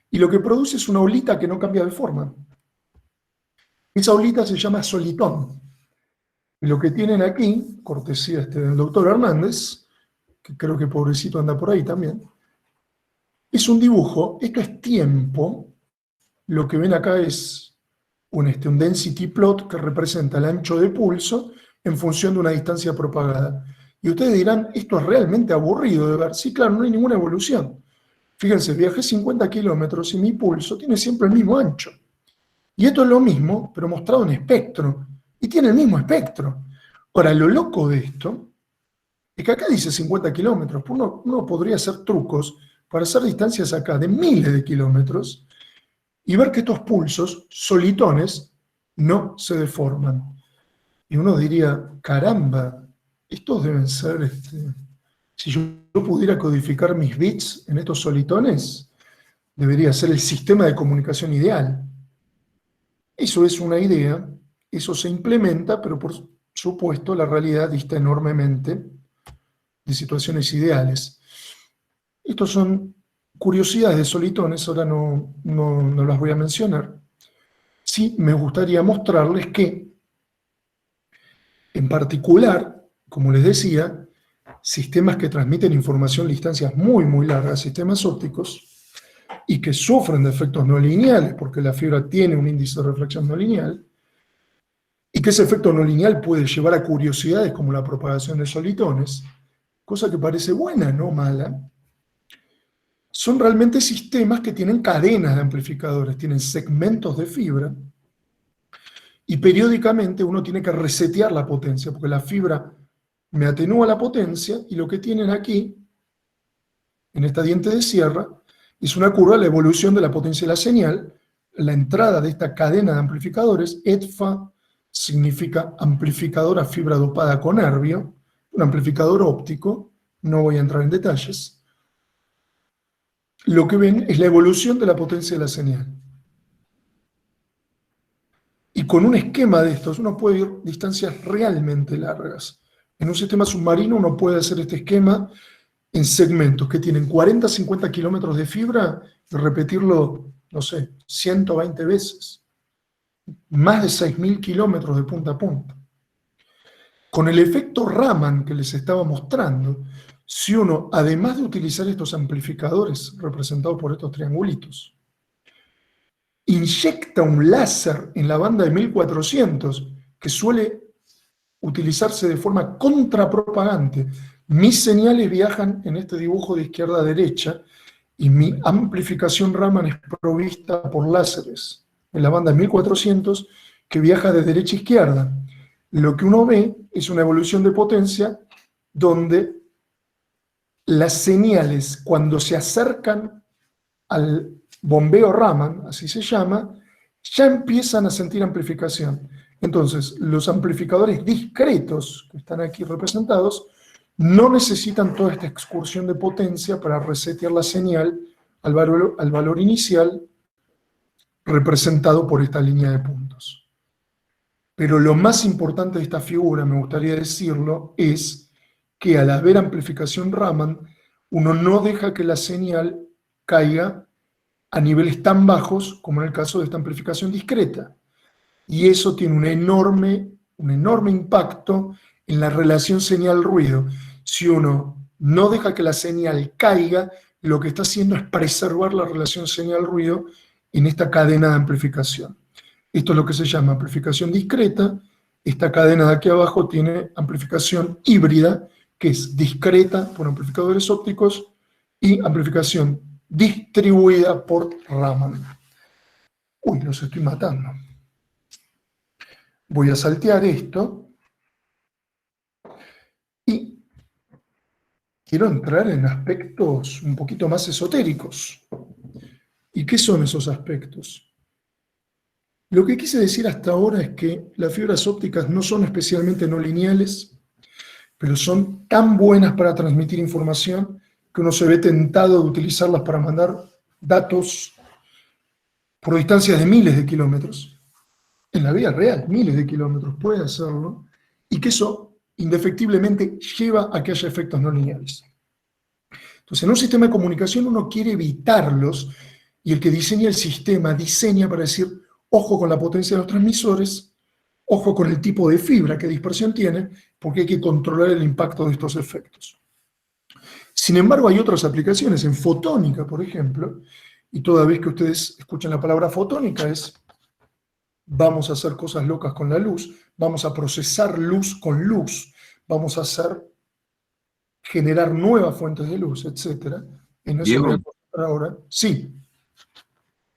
y lo que produce es una olita que no cambia de forma. Esa olita se llama solitón. Y lo que tienen aquí, cortesía del doctor Hernández, que creo que pobrecito anda por ahí también, es un dibujo, esto es tiempo, lo que ven acá es un density plot que representa el ancho de pulso en función de una distancia propagada. Y ustedes dirán, esto es realmente aburrido de ver. Sí, claro, no hay ninguna evolución. Fíjense, viajé 50 kilómetros y mi pulso tiene siempre el mismo ancho. Y esto es lo mismo, pero mostrado en espectro. Y tiene el mismo espectro. Ahora, lo loco de esto es que acá dice 50 kilómetros. Uno podría hacer trucos para hacer distancias acá de miles de kilómetros y ver que estos pulsos, solitones, no se deforman. Y uno diría, caramba, estos deben ser, si yo pudiera codificar mis bits en estos solitones, debería ser el sistema de comunicación ideal. Eso es una idea, eso se implementa, pero por supuesto la realidad dista enormemente de situaciones ideales. Estos son curiosidades de solitones, ahora no las voy a mencionar. Sí me gustaría mostrarles que, en particular, como les decía, sistemas que transmiten información a distancias muy, muy largas, sistemas ópticos, y que sufren de efectos no lineales, porque la fibra tiene un índice de reflexión no lineal, y que ese efecto no lineal puede llevar a curiosidades como la propagación de solitones, cosa que parece buena, no mala, son realmente sistemas que tienen cadenas de amplificadores, tienen segmentos de fibra, y periódicamente uno tiene que resetear la potencia, porque la fibra me atenúa la potencia, y lo que tienen aquí, en esta diente de sierra, es una curva de la evolución de la potencia de la señal. La entrada de esta cadena de amplificadores, EDFA, significa amplificador a fibra dopada con nervio, un amplificador óptico, no voy a entrar en detalles. Lo que ven es la evolución de la potencia de la señal. Y con un esquema de estos uno puede ir distancias realmente largas. En un sistema submarino uno puede hacer este esquema en segmentos que tienen 40 a 50 kilómetros de fibra y repetirlo, no sé, 120 veces. Más de 6.000 kilómetros de punta a punta. Con el efecto Raman que les estaba mostrando, si uno, además de utilizar estos amplificadores representados por estos triangulitos, inyecta un láser en la banda de 1400, que suele utilizarse de forma contrapropagante, mis señales viajan en este dibujo de izquierda a derecha y mi amplificación Raman es provista por láseres en la banda 1400, que viaja de derecha a izquierda. Lo que uno ve es una evolución de potencia donde las señales, cuando se acercan al bombeo Raman, así se llama, ya empiezan a sentir amplificación. Entonces, los amplificadores discretos que están aquí representados no necesitan toda esta excursión de potencia para resetear la señal al valor inicial representado por esta línea de puntos. Pero lo más importante de esta figura, me gustaría decirlo, es que al haber amplificación Raman, uno no deja que la señal caiga a niveles tan bajos como en el caso de esta amplificación discreta. Y eso tiene un enorme impacto en la relación señal-ruido. Si uno no deja que la señal caiga, lo que está haciendo es preservar la relación señal-ruido en esta cadena de amplificación. Esto es lo que se llama amplificación discreta. Esta cadena de aquí abajo tiene amplificación híbrida, que es discreta por amplificadores ópticos y amplificación distribuida por Raman. Uy, los estoy matando. Voy a saltear esto y quiero entrar en aspectos un poquito más esotéricos. ¿Y qué son esos aspectos? Lo que quise decir hasta ahora es que las fibras ópticas no son especialmente no lineales, pero son tan buenas para transmitir información que uno se ve tentado de utilizarlas para mandar datos por distancias de miles de kilómetros. En la vida real, miles de kilómetros, puede hacerlo, y que eso indefectiblemente lleva a que haya efectos no lineales. Entonces, en un sistema de comunicación uno quiere evitarlos, y el que diseña el sistema diseña para decir, ojo con la potencia de los transmisores, ojo con el tipo de fibra, qué dispersión tiene, porque hay que controlar el impacto de estos efectos. Sin embargo, hay otras aplicaciones, en fotónica, por ejemplo, y toda vez que ustedes escuchan la palabra fotónica es, vamos a hacer cosas locas con la luz, vamos a procesar luz con luz, vamos a generar nuevas fuentes de luz, etc. En eso Diego, voy a mostrar ahora. Sí,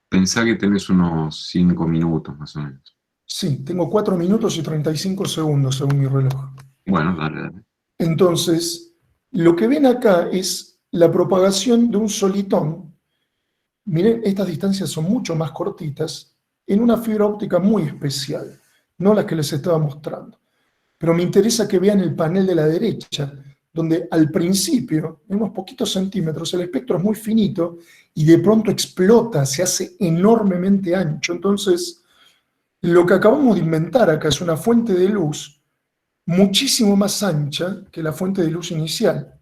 pensá que tenés unos 5 minutos más o menos. sí, tengo 4 minutos y 35 segundos según mi reloj. Bueno, dale. Entonces, lo que ven acá es la propagación de un solitón. Miren, estas distancias son mucho más cortitas, en una fibra óptica muy especial, no las que les estaba mostrando. Pero me interesa que vean el panel de la derecha, donde al principio, en unos poquitos centímetros, el espectro es muy finito y de pronto explota, se hace enormemente ancho. Entonces, lo que acabamos de inventar acá es una fuente de luz muchísimo más ancha que la fuente de luz inicial.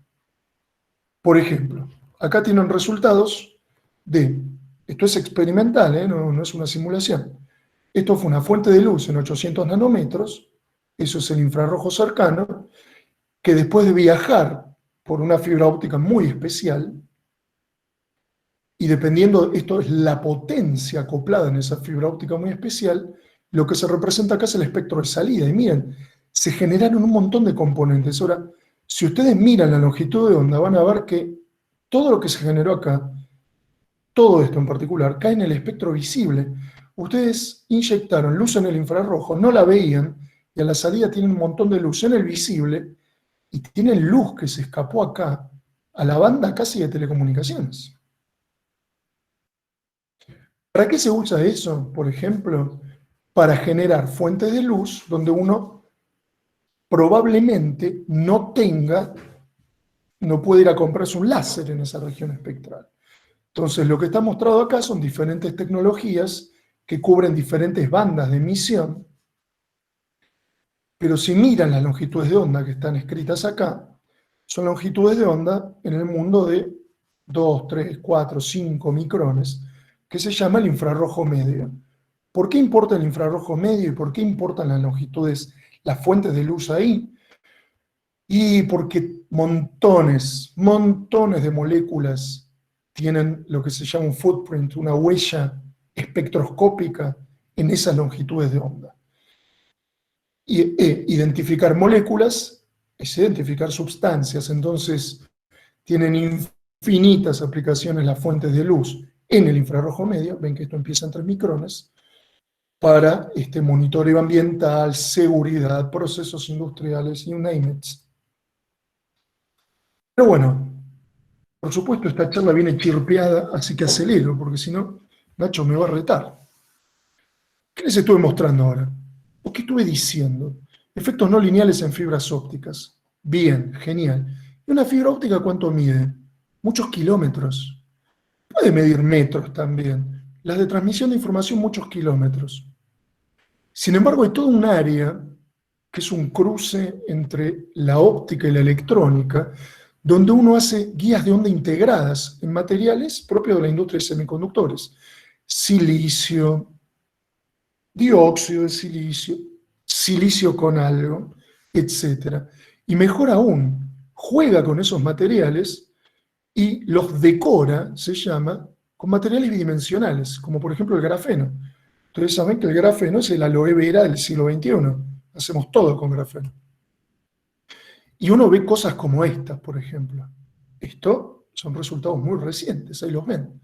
Por ejemplo, acá tienen resultados esto es experimental, no es una simulación. Esto fue una fuente de luz en 800 nanómetros, eso es el infrarrojo cercano, que después de viajar por una fibra óptica muy especial, y dependiendo, esto es la potencia acoplada en esa fibra óptica muy especial, lo que se representa acá es el espectro de salida. Y miren, se generaron un montón de componentes. Ahora, si ustedes miran la longitud de onda, van a ver que todo lo que se generó acá, todo esto en particular, cae en el espectro visible. Ustedes inyectaron luz en el infrarrojo, no la veían, y a la salida tienen un montón de luz en el visible, y tienen luz que se escapó acá, a la banda casi de telecomunicaciones. ¿Para qué se usa eso, por ejemplo? Para generar fuentes de luz donde uno probablemente no puede ir a comprarse un láser en esa región espectral. Entonces, lo que está mostrado acá son diferentes tecnologías que cubren diferentes bandas de emisión, pero si miran las longitudes de onda que están escritas acá, son longitudes de onda en el mundo de 2, 3, 4, 5 micrones, que se llama el infrarrojo medio. ¿Por qué importa el infrarrojo medio y por qué importan las longitudes, las fuentes de luz ahí? Y porque montones de moléculas tienen lo que se llama un footprint, una huella espectroscópica en esas longitudes de onda. Identificar moléculas es identificar sustancias, entonces tienen infinitas aplicaciones las fuentes de luz en el infrarrojo medio, ven que esto empieza en 3 micrones, para monitoreo ambiental, seguridad, procesos industriales, you name it. Pero bueno, por supuesto esta charla viene chirpeada, así que acelero, porque si no, Nacho me va a retar. ¿Qué les estuve mostrando ahora? ¿O qué estuve diciendo? Efectos no lineales en fibras ópticas. Bien, genial. ¿Y una fibra óptica cuánto mide? Muchos kilómetros. Puede medir metros también. Las de transmisión de información, muchos kilómetros. Sin embargo, hay todo un área que es un cruce entre la óptica y la electrónica, donde uno hace guías de onda integradas en materiales propios de la industria de semiconductores. Silicio, dióxido de silicio, silicio con algo, etc. Y mejor aún, juega con esos materiales y los decora, se llama, con materiales bidimensionales, como por ejemplo el grafeno. Ustedes saben que el grafeno es el aloe vera del siglo XXI. Hacemos todo con grafeno. Y uno ve cosas como estas, por ejemplo. Esto son resultados muy recientes, ahí los ven.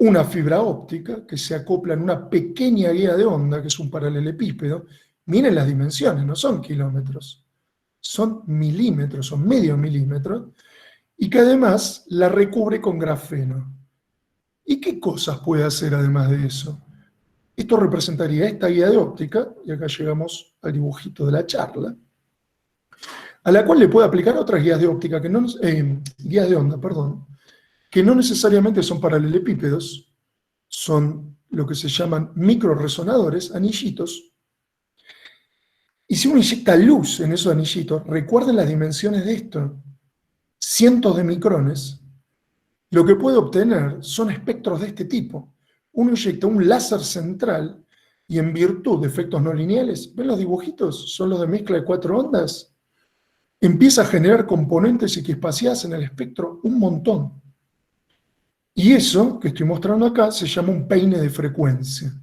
Una fibra óptica que se acopla en una pequeña guía de onda, que es un paralelepípedo. Miren las dimensiones, no son kilómetros, son milímetros, son medio milímetro, y que además la recubre con grafeno. ¿Y qué cosas puede hacer además de eso? Esto representaría esta guía de óptica, y acá llegamos al dibujito de la charla, a la cual le puede aplicar otras guías de óptica, guías de onda, perdón, que no necesariamente son paralelepípedos, son lo que se llaman microresonadores, anillitos, y si uno inyecta luz en esos anillitos, recuerden las dimensiones de esto, cientos de micrones, lo que puede obtener son espectros de este tipo. Uno inyecta un láser central y en virtud de efectos no lineales, ¿ven los dibujitos? Son los de mezcla de 4 ondas. Empieza a generar componentes equiespaciadas en el espectro un montón. Y eso que estoy mostrando acá se llama un peine de frecuencia.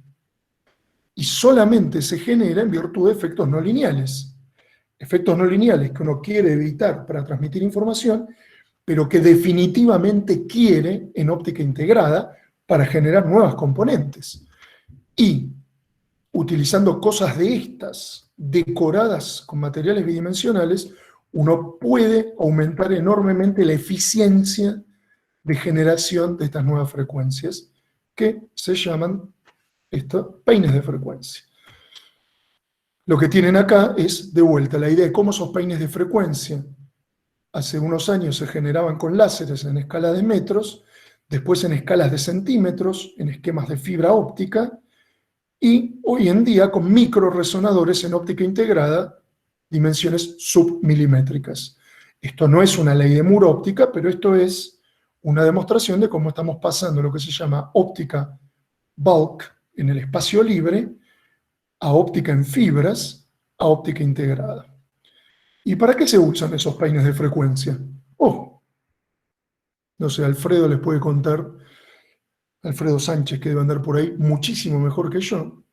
Y solamente se genera en virtud de efectos no lineales. Efectos no lineales que uno quiere evitar para transmitir información, pero que definitivamente quiere en óptica integrada para generar nuevas componentes. Y utilizando cosas de estas, decoradas con materiales bidimensionales, uno puede aumentar enormemente la eficiencia de generación de estas nuevas frecuencias, que se llaman peines de frecuencia. Lo que tienen acá es, de vuelta, la idea de cómo esos peines de frecuencia hace unos años se generaban con láseres en escala de metros, después en escalas de centímetros, en esquemas de fibra óptica, y hoy en día con microresonadores en óptica integrada, dimensiones submilimétricas. Esto no es una ley de Moore óptica, pero esto es una demostración de cómo estamos pasando lo que se llama óptica bulk en el espacio libre a óptica en fibras, a óptica integrada. ¿Y para qué se usan esos peines de frecuencia? No sé, Alfredo les puede contar, Alfredo Sánchez, que debe andar por ahí muchísimo mejor que yo,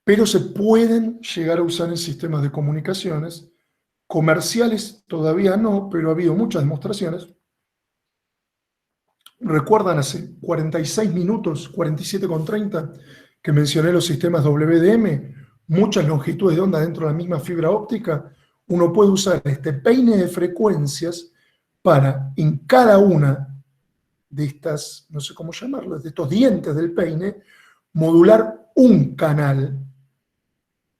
pero se pueden llegar a usar en sistemas de comunicaciones, comerciales todavía no, pero ha habido muchas demostraciones. ¿Recuerdan hace 46 minutos, 47,30, que mencioné los sistemas WDM? Muchas longitudes de onda dentro de la misma fibra óptica. Uno puede usar este peine de frecuencias para, en cada una de estas, no sé cómo llamarlas, de estos dientes del peine, modular un canal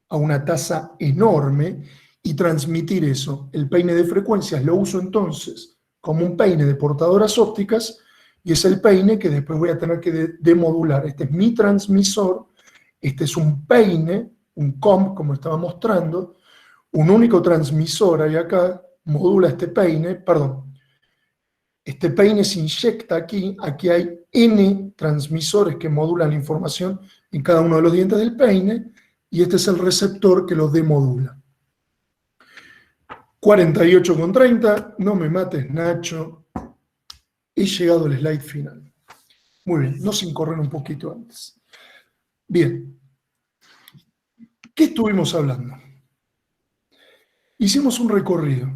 a una tasa enorme y transmitir eso. El peine de frecuencias lo uso entonces como un peine de portadoras ópticas y es el peine que después voy a tener que demodular. Este es mi transmisor, este es un peine, un comp, como estaba mostrando, un único transmisor hay acá, modula este peine, perdón, este peine se inyecta aquí, aquí hay N transmisores que modulan la información en cada uno de los dientes del peine, y este es el receptor que los demodula. 48,30, no me mates, Nacho. He llegado al slide final. Muy bien, no sin correr un poquito antes. Bien. ¿Qué estuvimos hablando? Hicimos un recorrido.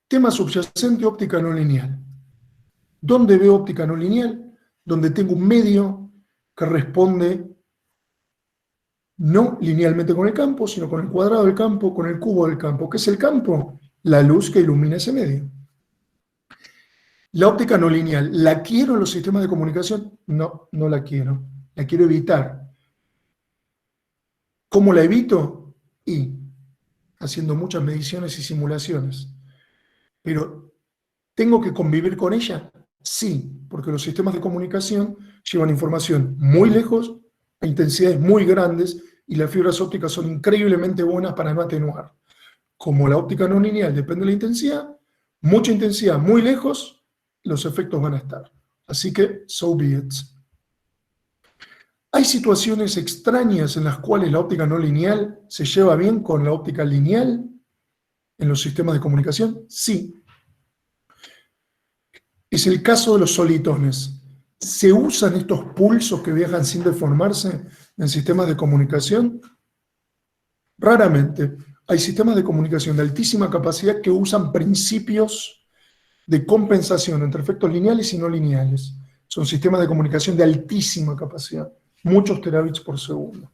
Tema subyacente, óptica no lineal. ¿Dónde veo óptica no lineal? Donde tengo un medio que responde no linealmente con el campo, sino con el cuadrado del campo, con el cubo del campo. ¿Qué es el campo? La luz que ilumina ese medio. La óptica no lineal, ¿la quiero en los sistemas de comunicación? No, no la quiero. La quiero evitar. ¿Cómo la evito? Y haciendo muchas mediciones y simulaciones. Pero, ¿tengo que convivir con ella? Sí, porque los sistemas de comunicación llevan información muy lejos, a intensidades muy grandes, y las fibras ópticas son increíblemente buenas para no atenuar. Como la óptica no lineal depende de la intensidad, mucha intensidad muy lejos, los efectos van a estar. Así que, so be it. ¿Hay situaciones extrañas en las cuales la óptica no lineal se lleva bien con la óptica lineal en los sistemas de comunicación? Sí. Es el caso de los solitones. ¿Se usan estos pulsos que viajan sin deformarse en sistemas de comunicación? Raramente. Hay sistemas de comunicación de altísima capacidad que usan principios de compensación entre efectos lineales y no lineales. Son sistemas de comunicación de altísima capacidad, muchos terabits por segundo.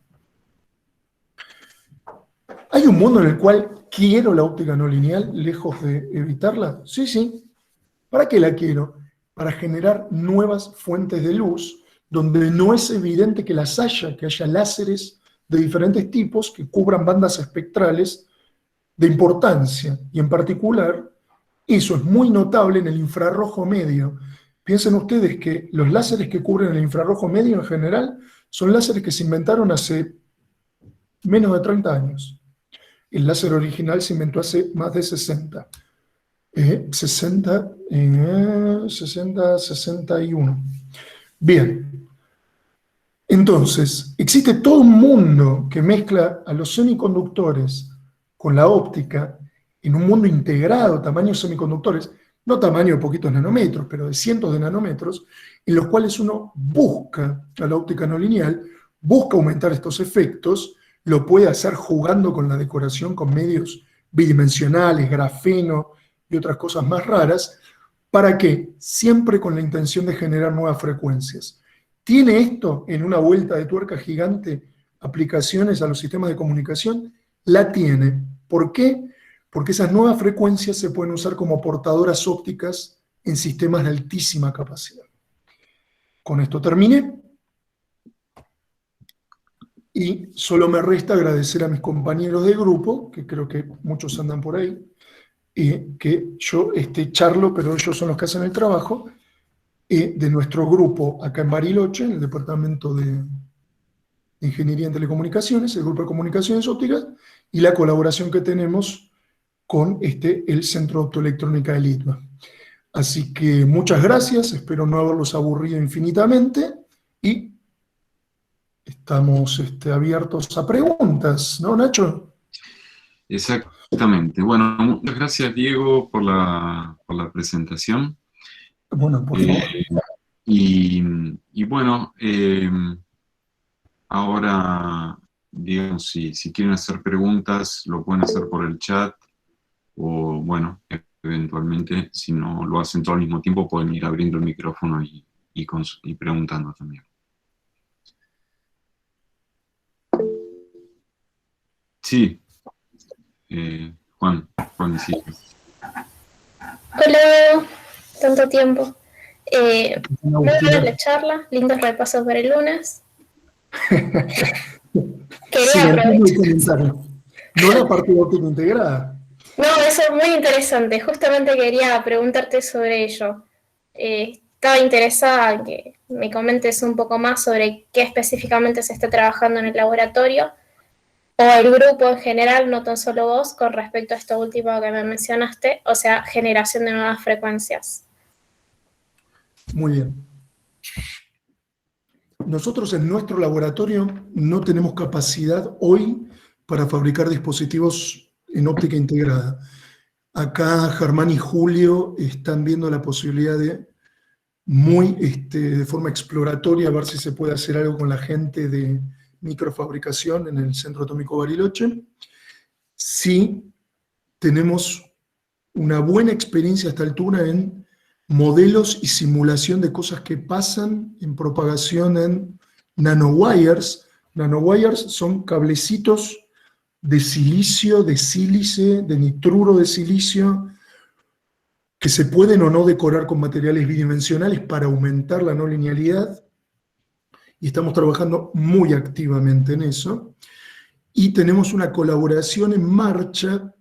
¿Hay un mundo en el cual quiero la óptica no lineal, lejos de evitarla? Sí, sí. ¿Para qué la quiero? Para generar nuevas fuentes de luz, donde no es evidente que las haya, que haya láseres de diferentes tipos que cubran bandas espectrales de importancia. Y en particular, eso es muy notable en el infrarrojo medio. Piensen ustedes que los láseres que cubren el infrarrojo medio en general son láseres que se inventaron hace menos de 30 años. El láser original se inventó hace más de 60. 61. Bien. Entonces, existe todo un mundo que mezcla a los semiconductores con la óptica en un mundo integrado, tamaños semiconductores, no tamaño de poquitos nanómetros, pero de cientos de nanómetros, en los cuales uno busca a la óptica no lineal, busca aumentar estos efectos, lo puede hacer jugando con la decoración con medios bidimensionales, grafeno y otras cosas más raras. ¿Para qué? Siempre con la intención de generar nuevas frecuencias. ¿Tiene esto en una vuelta de tuerca gigante aplicaciones a los sistemas de comunicación? La tiene. ¿Por qué? Porque esas nuevas frecuencias se pueden usar como portadoras ópticas en sistemas de altísima capacidad. Con esto terminé. Y solo me resta agradecer a mis compañeros de grupo, que creo que muchos andan por ahí, que yo charlo, pero ellos son los que hacen el trabajo, de nuestro grupo acá en Bariloche, en el Departamento de Ingeniería en Telecomunicaciones, el Grupo de Comunicaciones Ópticas, y la colaboración que tenemos con el Centro de Optoelectrónica del ITBA. Así que muchas gracias, espero no haberlos aburrido infinitamente, y estamos abiertos a preguntas, ¿no, Nacho? Exactamente. Bueno, muchas gracias, Diego, por la presentación. Bueno, por favor. Y bueno, ahora, digamos, si quieren hacer preguntas, lo pueden hacer por el chat, o bueno, eventualmente, si no lo hacen todo al mismo tiempo, pueden ir abriendo el micrófono y preguntando también. Sí, Juan sí. Hola, tanto tiempo. Muy buena la charla, lindos repasos para el lunes. Quería aprovechar. No la parte de óptica integrada. No, eso es muy interesante. Justamente quería preguntarte sobre ello. Estaba interesada en que me comentes un poco más sobre qué específicamente se está trabajando en el laboratorio o el grupo en general, no tan solo vos, con respecto a esto último que me mencionaste, o sea, generación de nuevas frecuencias. Muy bien. Nosotros en nuestro laboratorio no tenemos capacidad hoy para fabricar dispositivos en óptica integrada. Acá Germán y Julio están viendo la posibilidad de forma exploratoria, a ver si se puede hacer algo con la gente de microfabricación en el Centro Atómico Bariloche. Sí tenemos una buena experiencia a esta altura en modelos y simulación de cosas que pasan en propagación en nanowires, Nanowires son cablecitos de silicio, de sílice, de nitruro de silicio, que se pueden o no decorar con materiales bidimensionales para aumentar la no linealidad, y estamos trabajando muy activamente en eso, y tenemos una colaboración en marcha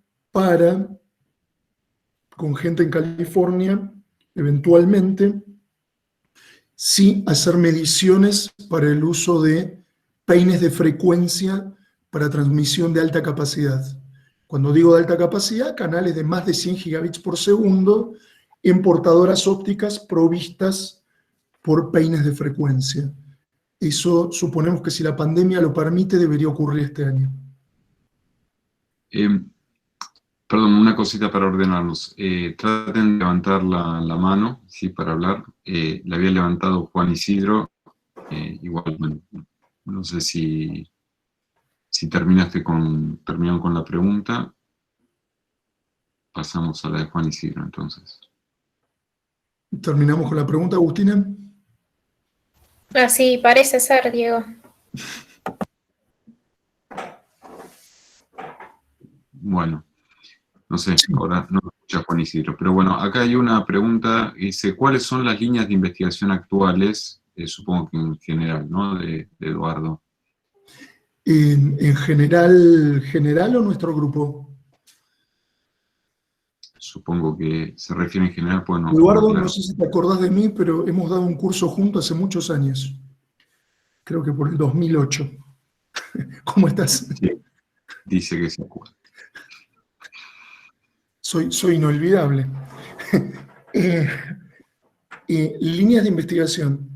con gente en California, eventualmente, sí hacer mediciones para el uso de peines de frecuencia para transmisión de alta capacidad. Cuando digo de alta capacidad, canales de más de 100 gigabits por segundo en portadoras ópticas provistas por peines de frecuencia. Eso suponemos que si la pandemia lo permite debería ocurrir este año. Perdón, una cosita para ordenarnos. Traten de levantar la mano, ¿sí? Para hablar. La había levantado Juan Isidro. Igual, bueno, no sé si terminaron con la pregunta. Pasamos a la de Juan Isidro, entonces. ¿Terminamos con la pregunta, Agustina? Así parece ser, Diego. Bueno, no sé, ahora no lo escucha Juan Isidro. Pero bueno, acá hay una pregunta, dice, ¿cuáles son las líneas de investigación actuales? Supongo que en general, ¿no? De Eduardo. ¿En general o nuestro grupo? Supongo que se refiere en general, pues no. Eduardo, Claro. no sé si te acordás de mí, pero hemos dado un curso juntos hace muchos años. Creo que por el 2008. ¿Cómo estás? Sí, dice que se acuerda. Soy inolvidable. Líneas de investigación.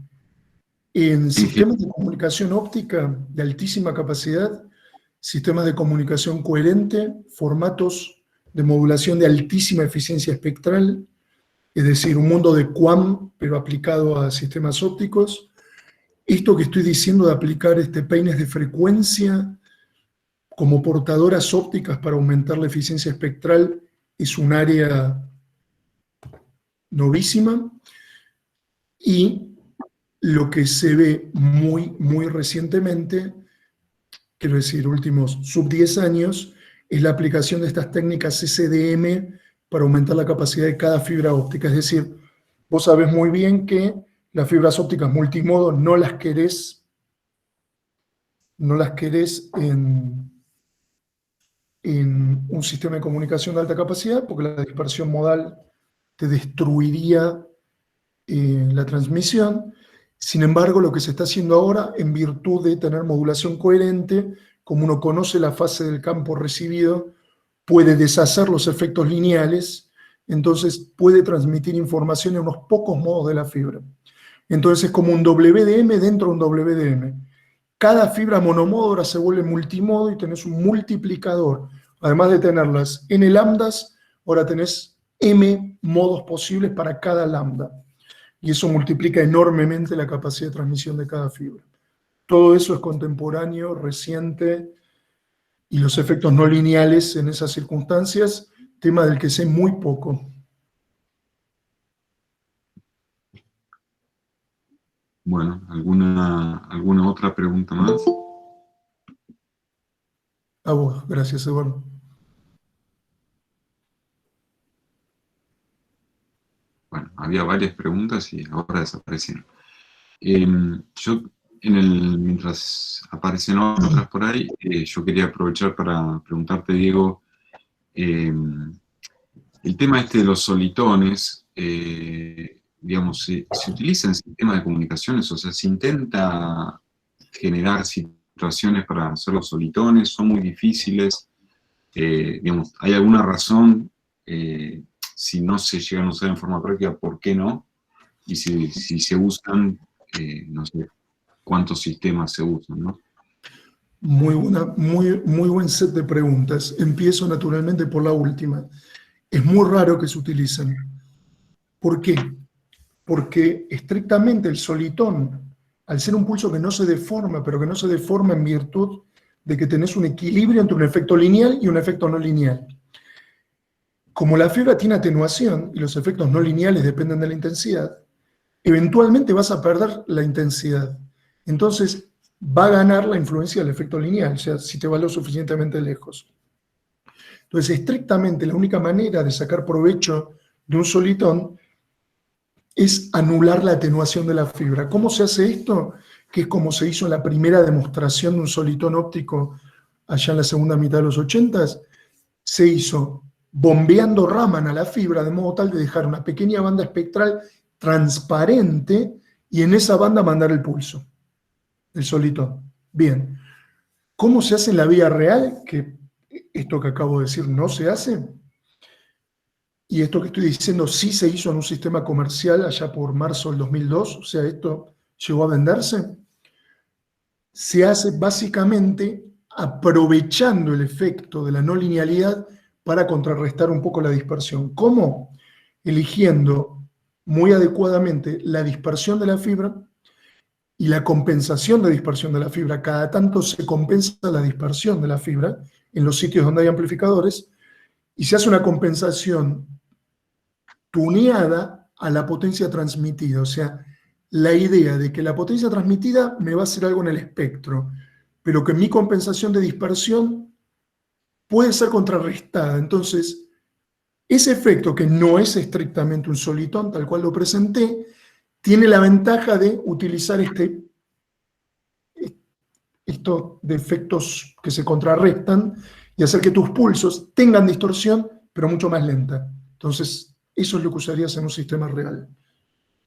En sistemas de comunicación óptica de altísima capacidad, sistemas de comunicación coherente, formatos de modulación de altísima eficiencia espectral, es decir, un mundo de QAM, pero aplicado a sistemas ópticos. Esto que estoy diciendo de aplicar peines de frecuencia como portadoras ópticas para aumentar la eficiencia espectral es un área novísima, y lo que se ve muy, muy recientemente, quiero decir, últimos sub 10 años, es la aplicación de estas técnicas SDM para aumentar la capacidad de cada fibra óptica. Es decir, vos sabés muy bien que las fibras ópticas multimodo no las querés en un sistema de comunicación de alta capacidad, porque la dispersión modal te destruiría la transmisión. Sin embargo, lo que se está haciendo ahora, en virtud de tener modulación coherente, como uno conoce la fase del campo recibido, puede deshacer los efectos lineales, entonces puede transmitir información en unos pocos modos de la fibra. Entonces es como un WDM dentro de un WDM. Cada fibra monomodo ahora se vuelve multimodo y tenés un multiplicador. Además de tenerlas n lambdas, ahora tenés m modos posibles para cada lambda. Y eso multiplica enormemente la capacidad de transmisión de cada fibra. Todo eso es contemporáneo, reciente, y los efectos no lineales en esas circunstancias, tema del que sé muy poco. Bueno, ¿alguna otra pregunta más? A vos, gracias, Eduardo. Bueno, había varias preguntas y ahora desaparecieron. Mientras aparecen otras por ahí, yo quería aprovechar para preguntarte, Diego, el tema de los solitones, digamos, se utiliza en sistemas de comunicaciones, o sea, se intenta generar situaciones para hacer los solitones, son muy difíciles, digamos, ¿hay alguna razón, si no se llegan a usar en forma práctica, por qué no? Y si se usan, no sé cuántos sistemas se usan, ¿no? Muy buen set de preguntas. Empiezo naturalmente por la última. Es muy raro que se utilicen. ¿Por qué? Porque estrictamente el solitón, al ser un pulso que no se deforma, pero que no se deforma en virtud de que tenés un equilibrio entre un efecto lineal y un efecto no lineal. Como la fibra tiene atenuación y los efectos no lineales dependen de la intensidad, eventualmente vas a perder la intensidad. Entonces, va a ganar la influencia del efecto lineal, o sea, si te va lo suficientemente lejos. Entonces, estrictamente, la única manera de sacar provecho de un solitón es anular la atenuación de la fibra. ¿Cómo se hace esto? Que es como se hizo en la primera demostración de un solitón óptico allá en la segunda mitad de los 80, se hizo bombeando Raman a la fibra de modo tal de dejar una pequeña banda espectral transparente y en esa banda mandar el pulso, el solitón. Bien, ¿cómo se hace en la vida real? Que esto que acabo de decir no se hace. Y esto que estoy diciendo sí se hizo en un sistema comercial allá por marzo del 2002, o sea, esto llegó a venderse. Se hace básicamente aprovechando el efecto de la no linealidad para contrarrestar un poco la dispersión. ¿Cómo? Eligiendo muy adecuadamente la dispersión de la fibra y la compensación de dispersión de la fibra. Cada tanto se compensa la dispersión de la fibra en los sitios donde hay amplificadores y se hace una compensación tuneada a la potencia transmitida. O sea, la idea de que la potencia transmitida me va a hacer algo en el espectro, pero que mi compensación de dispersión puede ser contrarrestada. Entonces, ese efecto, que no es estrictamente un solitón, tal cual lo presenté, tiene la ventaja de utilizar estos defectos que se contrarrestan y hacer que tus pulsos tengan distorsión, pero mucho más lenta. Entonces, eso es lo que usarías en un sistema real.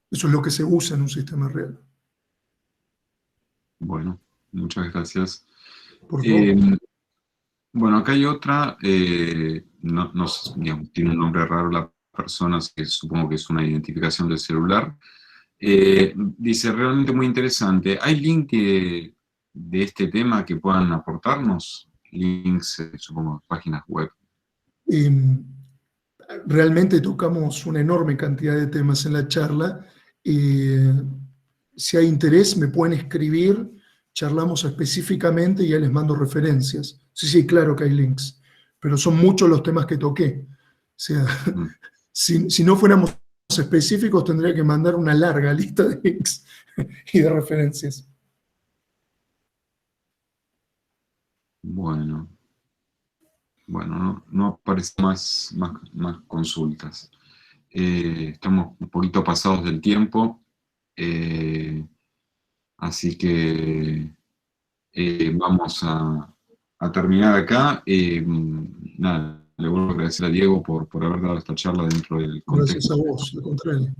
Eso es lo que se usa en un sistema real. Bueno, muchas gracias. Por favor. Bueno, acá hay otra, no sé, digamos, tiene un nombre raro la persona, que supongo que es una identificación del celular. Dice, realmente muy interesante. ¿Hay link de este tema que puedan aportarnos? Links, supongo, páginas web. Realmente tocamos una enorme cantidad de temas en la charla. Si hay interés, me pueden escribir, charlamos específicamente y ya les mando referencias. Sí, claro que hay links, pero son muchos los temas que toqué. O sea, si no fuéramos específicos, tendría que mandar una larga lista de links y de referencias. Bueno, no aparecen más consultas. Estamos un poquito pasados del tiempo, así que vamos a terminar acá. Nada, le vuelvo a agradecer a Diego por haber dado esta charla dentro del contexto. Gracias a vos, al contrario.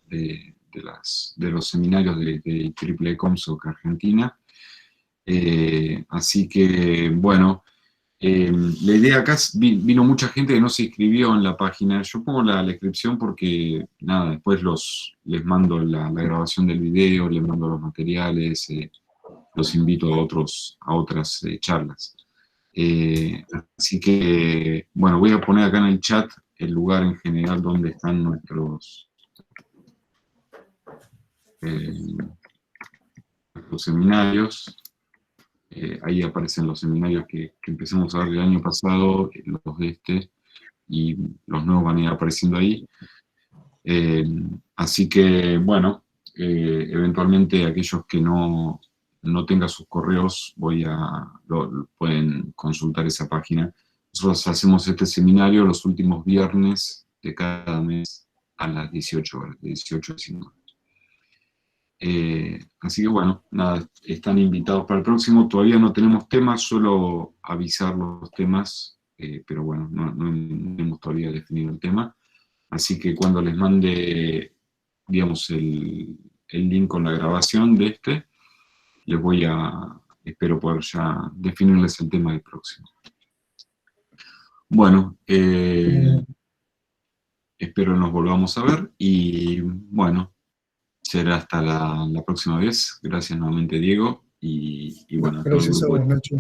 De los seminarios de Triple Comsoc Argentina. Así que, bueno, la idea acá vino mucha gente que no se inscribió en la página. Yo pongo la descripción porque, nada, después les mando la grabación del video, les mando los materiales, los invito a otras charlas. Así que, bueno, voy a poner acá en el chat el lugar en general donde están nuestros seminarios. Ahí aparecen los seminarios que empezamos a dar el año pasado, los de este, y los nuevos van a ir apareciendo ahí. Así que, bueno, eventualmente aquellos que no tengan sus correos, pueden consultar esa página. Nosotros hacemos este seminario los últimos viernes de cada mes a las 18 horas, de 18 a 19. Así que bueno, nada, están invitados para el próximo. Todavía no tenemos temas, solo avisar los temas, pero bueno, no hemos todavía definido el tema. Así que cuando les mande, digamos, el link con la grabación de este, espero poder ya definirles el tema del próximo. Bueno, espero nos volvamos a ver y bueno, será hasta la próxima vez. Gracias nuevamente, Diego. Y bueno, gracias a vos, Nacho.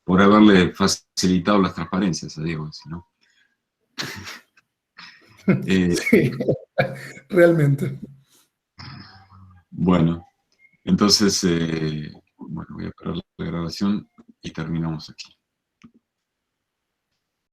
Por haberle facilitado las transparencias a Diego, si no. Sí, realmente. Bueno, entonces, bueno, voy a parar la grabación y terminamos aquí.